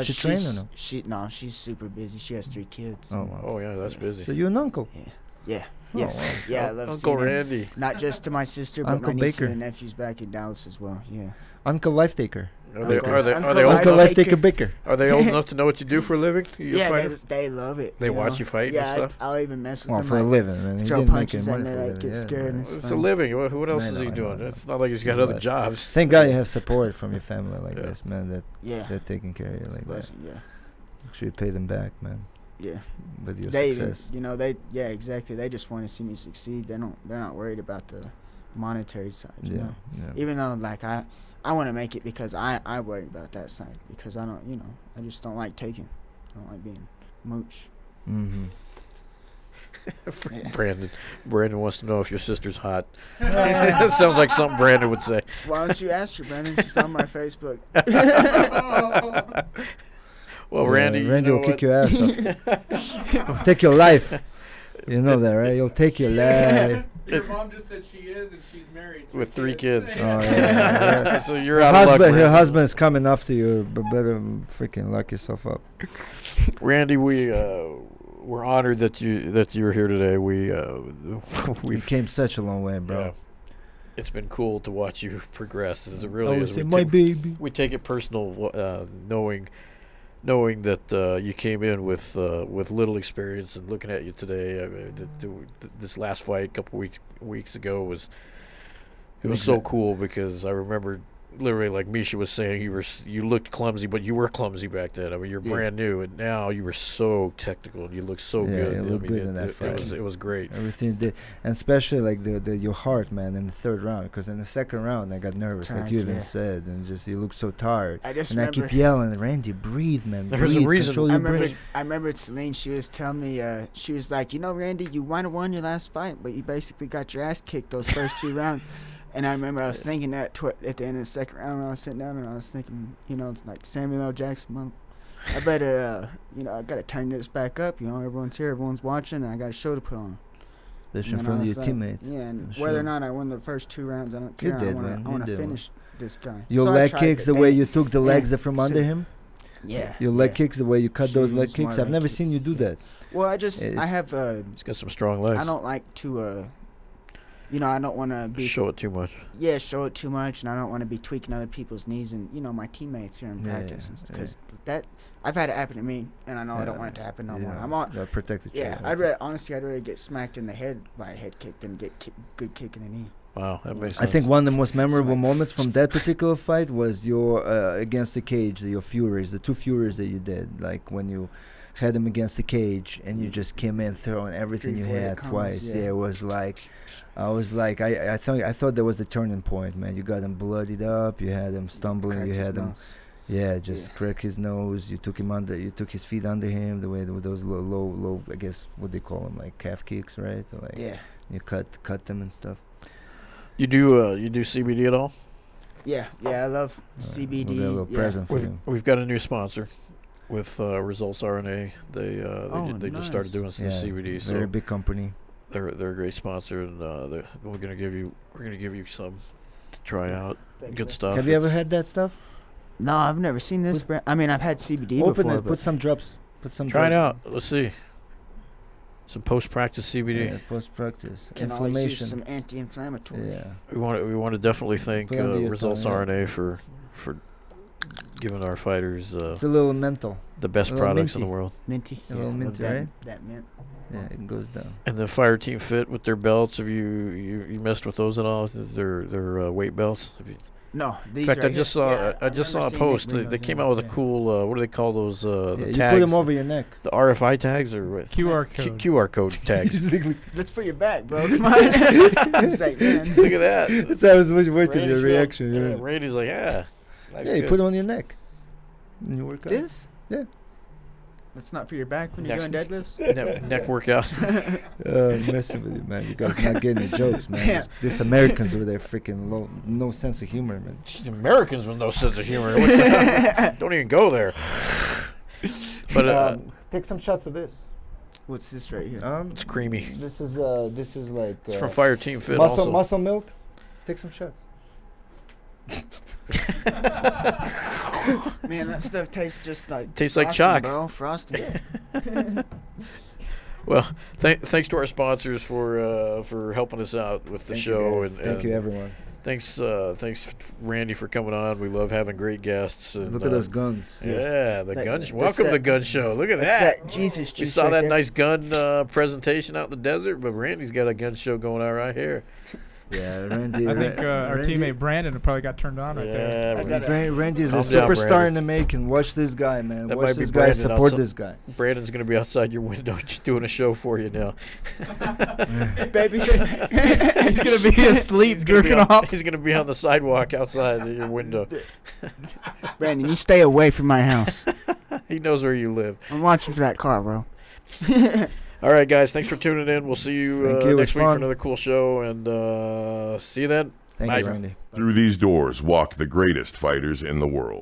Speaker 4: She train or no?
Speaker 5: She's super busy. She has 3 kids.
Speaker 4: Oh, wow.
Speaker 1: Oh yeah, that's busy.
Speaker 4: So you an uncle?
Speaker 5: Yeah.
Speaker 4: Oh,
Speaker 5: Yes.
Speaker 4: wow.
Speaker 5: Yeah, I love
Speaker 1: Uncle
Speaker 5: seeing him.
Speaker 1: Randy.
Speaker 5: Not just to my sister, but
Speaker 4: Uncle
Speaker 5: my nieces
Speaker 4: Baker.
Speaker 5: and nephews back in Dallas as well. Yeah.
Speaker 4: Uncle Life Taker.
Speaker 1: Are they
Speaker 5: Uncle-
Speaker 1: are they
Speaker 5: Uncle
Speaker 1: old
Speaker 5: Life
Speaker 4: Uncle
Speaker 1: enough?
Speaker 4: Life Taker Baker.
Speaker 1: Are they old enough to know what you do for a living? You
Speaker 5: Yeah,
Speaker 1: fight?
Speaker 5: they love it.
Speaker 1: They watch
Speaker 5: know?
Speaker 1: you fight and
Speaker 5: Yeah,
Speaker 1: stuff?
Speaker 5: I'll even mess with
Speaker 4: Well,
Speaker 5: them.
Speaker 4: for a
Speaker 5: like,
Speaker 4: living, man. He
Speaker 5: throw
Speaker 4: didn't make
Speaker 5: punches
Speaker 4: any
Speaker 5: and
Speaker 4: money
Speaker 5: then
Speaker 4: for
Speaker 5: I
Speaker 4: it.
Speaker 5: get
Speaker 4: Yeah,
Speaker 5: scared and
Speaker 4: man.
Speaker 5: it's
Speaker 1: It's a
Speaker 5: funny.
Speaker 1: living. What else
Speaker 4: I
Speaker 1: is
Speaker 4: know,
Speaker 1: he
Speaker 4: I know,
Speaker 1: doing?
Speaker 4: I know.
Speaker 1: It's not like he's got
Speaker 4: It's
Speaker 1: other
Speaker 4: life.
Speaker 1: jobs.
Speaker 4: Thank God you have support from your family like
Speaker 1: Yeah.
Speaker 4: this, man.
Speaker 5: Yeah.
Speaker 4: That taking care of you
Speaker 5: It's a
Speaker 4: like that.
Speaker 5: blessing. Yeah.
Speaker 4: Make sure you pay them back, man,
Speaker 5: Yeah.
Speaker 4: with your
Speaker 5: They,
Speaker 4: success.
Speaker 5: yeah, exactly. They just want to see me succeed. They're not worried about the monetary side. You
Speaker 4: Yeah,
Speaker 5: know?
Speaker 4: yeah.
Speaker 5: Even though like I want to make it because I worry about that side because I don't, I just don't like taking. I don't like being mooch.
Speaker 4: Mm-hmm.
Speaker 5: Yeah.
Speaker 1: Brandon wants to know if your sister's hot. That sounds like something Brandon would say.
Speaker 5: Why don't you ask her, Brandon? She's on my Facebook.
Speaker 1: Well, Randy, you
Speaker 4: Randy
Speaker 1: know
Speaker 4: will kick
Speaker 1: what?
Speaker 4: your ass off. He'll take your life. You know that, right? He'll take your life.
Speaker 3: Your mom just said she is, and she's married.
Speaker 1: With 3 kids.
Speaker 4: Oh, yeah.
Speaker 1: So you're out of luck,
Speaker 4: Her
Speaker 1: Randy.
Speaker 4: husband is coming after you, but better freaking lock yourself up.
Speaker 1: Randy, we're honored that you're here today.
Speaker 4: You
Speaker 1: We've
Speaker 4: came such a long way, bro.
Speaker 1: yeah, it's been cool to watch you progress. It really
Speaker 4: I
Speaker 1: is.
Speaker 4: was saying, my baby.
Speaker 1: We take it personal, knowing that you came in with little experience, and looking at you today. I mean, this last fight a couple weeks ago was so cool because I remember literally, like Misha was saying, you looked clumsy, but you were clumsy back then. I mean, you're
Speaker 5: Yeah.
Speaker 1: brand new, and now you were so technical, and you look so
Speaker 4: Yeah,
Speaker 1: good.
Speaker 4: you
Speaker 1: I
Speaker 4: look
Speaker 1: mean,
Speaker 4: good in that fight.
Speaker 1: it was great.
Speaker 4: Everything you did, and especially like your heart, man, in the 3rd round. Because in the 2nd round, I got nervous, like
Speaker 5: Tired,
Speaker 4: you even
Speaker 5: yeah.
Speaker 4: said, and just you look so tired.
Speaker 5: I just
Speaker 4: And I
Speaker 5: remember.
Speaker 4: keep yelling, Randy, breathe, man.
Speaker 1: There's a
Speaker 4: breathe,
Speaker 1: reason-
Speaker 4: control
Speaker 5: I
Speaker 4: your
Speaker 5: remember,
Speaker 4: breath.
Speaker 5: I remember Celine. She was telling me, she was like, Randy, you might have won your last fight, but you basically got your ass kicked those first 2 rounds. And I remember I was thinking that at the end of the 2nd round, when I was sitting down and I was thinking, it's like Samuel L. Jackson, Mom. I better, I gotta turn this back up. Everyone's here, everyone's watching, and I got a show to put on.
Speaker 4: Especially in
Speaker 5: And
Speaker 4: front
Speaker 5: I
Speaker 4: of
Speaker 5: was
Speaker 4: your
Speaker 5: like,
Speaker 4: teammates.
Speaker 5: Yeah, and
Speaker 4: Sure.
Speaker 5: whether or not I won the first 2 rounds, I don't care.
Speaker 4: did,
Speaker 5: I wanna,
Speaker 4: man.
Speaker 5: I
Speaker 4: You
Speaker 5: want
Speaker 4: did,
Speaker 5: to
Speaker 4: man.
Speaker 5: finish this guy.
Speaker 4: Your
Speaker 5: So I
Speaker 4: leg
Speaker 5: tried
Speaker 4: kicks,
Speaker 5: it,
Speaker 4: the way
Speaker 5: and-
Speaker 4: you took the
Speaker 5: yeah.
Speaker 4: legs from
Speaker 5: So-
Speaker 4: under him.
Speaker 5: Yeah.
Speaker 4: Your leg
Speaker 5: yeah.
Speaker 4: kicks, the way you cut
Speaker 5: She
Speaker 4: those leg
Speaker 5: used my
Speaker 4: kicks. I've
Speaker 5: leg
Speaker 4: never
Speaker 5: kicks,
Speaker 4: seen you do
Speaker 5: yeah.
Speaker 4: that.
Speaker 5: Well,
Speaker 4: It-
Speaker 5: I have,
Speaker 1: He's got some strong legs.
Speaker 5: I don't like to, I don't want to be
Speaker 1: show it too much.
Speaker 5: show it too much, and I don't want to be tweaking other people's knees and my teammates here in
Speaker 4: Yeah,
Speaker 5: practice,
Speaker 4: yeah,
Speaker 5: because that I've had it happen to me, and I know I don't
Speaker 4: Yeah,
Speaker 5: want it to happen no more.
Speaker 4: yeah,
Speaker 5: I'm on.
Speaker 4: gotta protect the
Speaker 5: Yeah,
Speaker 4: child.
Speaker 5: honestly, I'd rather get smacked in the head by a head kick than get good kick in the knee.
Speaker 1: Wow, that makes
Speaker 4: I
Speaker 1: sense.
Speaker 4: think one of the most memorable
Speaker 5: right.
Speaker 4: moments from that particular fight was your against the cage, your Furies, the 2 Furies that you did, like when you had them against the cage and you just came in throwing everything you
Speaker 5: 340
Speaker 4: had
Speaker 5: combos,
Speaker 4: twice.
Speaker 5: yeah.
Speaker 4: Yeah, it was like, I thought that was the turning point, man. You got him bloodied up, you had him stumbling,
Speaker 5: Cracked
Speaker 4: you
Speaker 5: his
Speaker 4: had him,
Speaker 5: nose.
Speaker 4: yeah, just
Speaker 5: Yeah.
Speaker 4: crack his nose. You took his feet under him, the way with those low, I guess what they call them, like calf kicks, right? Like
Speaker 5: Yeah.
Speaker 4: you cut them and stuff.
Speaker 1: You do CBD at all?
Speaker 5: Yeah, I love
Speaker 4: We'll get a
Speaker 5: CBD.
Speaker 4: little present for you.
Speaker 1: We've got a new sponsor with Results RNA. They just started doing some
Speaker 4: Yeah,
Speaker 1: CBD.
Speaker 4: very
Speaker 1: So
Speaker 4: big company.
Speaker 1: they're a great sponsor, and we're gonna give you some to try out. Good stuff.
Speaker 4: Have you ever
Speaker 1: It's-
Speaker 4: had that stuff?
Speaker 5: No, I've never seen this brand. I mean, I've had CBD
Speaker 4: Open
Speaker 5: before.
Speaker 4: it. Put some drops. Put some.
Speaker 1: Try it
Speaker 4: drops.
Speaker 1: out. Let's see. Some post-practice CBD.
Speaker 4: Yeah, post practice.
Speaker 5: Can always use
Speaker 4: Inflammation.
Speaker 5: some anti-inflammatory.
Speaker 4: Yeah.
Speaker 1: We want to definitely thank
Speaker 4: Put under your
Speaker 1: Results
Speaker 4: tongue, yeah.
Speaker 1: RNA for giving our fighters
Speaker 4: It's a little mental.
Speaker 1: the best
Speaker 4: a little
Speaker 1: products in the
Speaker 4: minty.
Speaker 1: world.
Speaker 5: Minty.
Speaker 4: A little
Speaker 5: love
Speaker 4: minty,
Speaker 5: that,
Speaker 4: right?
Speaker 5: That mint.
Speaker 4: Yeah, it goes down.
Speaker 1: And the Fire Team Fit with their belts. Have you messed with those at all? Their weight belts. Have you,
Speaker 5: No, these
Speaker 1: in fact,
Speaker 5: right
Speaker 1: I just
Speaker 5: here.
Speaker 1: saw
Speaker 5: Yeah,
Speaker 1: I just
Speaker 5: remember
Speaker 1: saw a
Speaker 5: seeing
Speaker 1: post.
Speaker 5: Nick bring
Speaker 1: They
Speaker 5: those
Speaker 1: came
Speaker 5: in,
Speaker 1: out with a
Speaker 5: yeah.
Speaker 1: cool. What do they call those? The
Speaker 4: Yeah, you
Speaker 1: tags.
Speaker 4: put them over your neck.
Speaker 1: The RFI tags or what?
Speaker 3: QR code.
Speaker 1: QR code tags.
Speaker 5: That's for your back, bro. Come on. It's like, man.
Speaker 1: Look at that.
Speaker 4: That's how I was waiting
Speaker 1: Randy's
Speaker 4: your
Speaker 1: real-
Speaker 4: reaction.
Speaker 1: Yeah,
Speaker 4: Yeah,
Speaker 1: Randy's like, yeah. Life's
Speaker 4: yeah, you
Speaker 1: good.
Speaker 4: put them on your neck. And you work out.
Speaker 5: This?
Speaker 4: Yeah.
Speaker 5: That's not for your back when you're doing
Speaker 1: Next-
Speaker 5: deadlifts?
Speaker 1: neck workout.
Speaker 4: Messing with you, man. You guys not getting the jokes, man.
Speaker 5: Yeah.
Speaker 4: These Americans with their freaking no sense of humor, man.
Speaker 1: Americans with no sense of humor. What the hell? Don't even go there. But
Speaker 4: Take some shots of this.
Speaker 5: What's this right here?
Speaker 1: it's creamy.
Speaker 4: This is like
Speaker 1: It's from Fire Team Fit
Speaker 4: muscle
Speaker 1: also.
Speaker 4: milk. Take some shots.
Speaker 5: Man, that stuff tastes just like
Speaker 1: Tastes like
Speaker 5: frosting,
Speaker 1: chalk.
Speaker 5: bro. Frosting.
Speaker 1: Well, thanks to our sponsors for helping us out with the
Speaker 4: Thank you,
Speaker 1: show,
Speaker 4: guys.
Speaker 1: and
Speaker 4: Thank you, everyone.
Speaker 1: thanks Randy for coming on. We love having great guests. And,
Speaker 4: Look at those guns.
Speaker 1: Yeah, the
Speaker 5: That-
Speaker 1: gun.
Speaker 5: that's
Speaker 1: Welcome to the
Speaker 5: that-
Speaker 1: gun show. Look at
Speaker 5: That's
Speaker 1: that.
Speaker 5: that Jesus
Speaker 1: You
Speaker 5: juice
Speaker 1: saw
Speaker 5: right
Speaker 1: that
Speaker 5: there.
Speaker 1: nice gun presentation out in the desert, but Randy's got a gun show going on right here.
Speaker 4: Yeah, Randy.
Speaker 3: I think our
Speaker 4: Randy,
Speaker 3: teammate Brandon probably got turned on right there.
Speaker 1: Yeah,
Speaker 5: I got
Speaker 4: Randy is a
Speaker 1: Calm down,
Speaker 4: superstar
Speaker 1: Brandon.
Speaker 4: in the making. Watch this guy, man.
Speaker 1: That
Speaker 4: Watch
Speaker 1: might be
Speaker 4: this guy.
Speaker 1: Brandon
Speaker 4: Support
Speaker 1: outside.
Speaker 4: this guy.
Speaker 1: Brandon's gonna be outside your window just doing a show for you now.
Speaker 5: Baby.
Speaker 3: He's gonna be asleep,
Speaker 1: He's gonna be
Speaker 3: jerking
Speaker 1: on-
Speaker 3: off.
Speaker 1: He's gonna be on the sidewalk outside your window.
Speaker 5: Brandon, you stay away from my house.
Speaker 1: He knows where you live.
Speaker 5: I'm watching for that car, bro.
Speaker 1: All right, guys. Thanks for tuning in. We'll see you,
Speaker 4: Thank you. It was
Speaker 1: next week for
Speaker 4: fun.
Speaker 1: another cool show, and see you then.
Speaker 4: Thank
Speaker 1: Bye.
Speaker 4: you, Randy.
Speaker 2: Through these doors walk the greatest fighters in the world.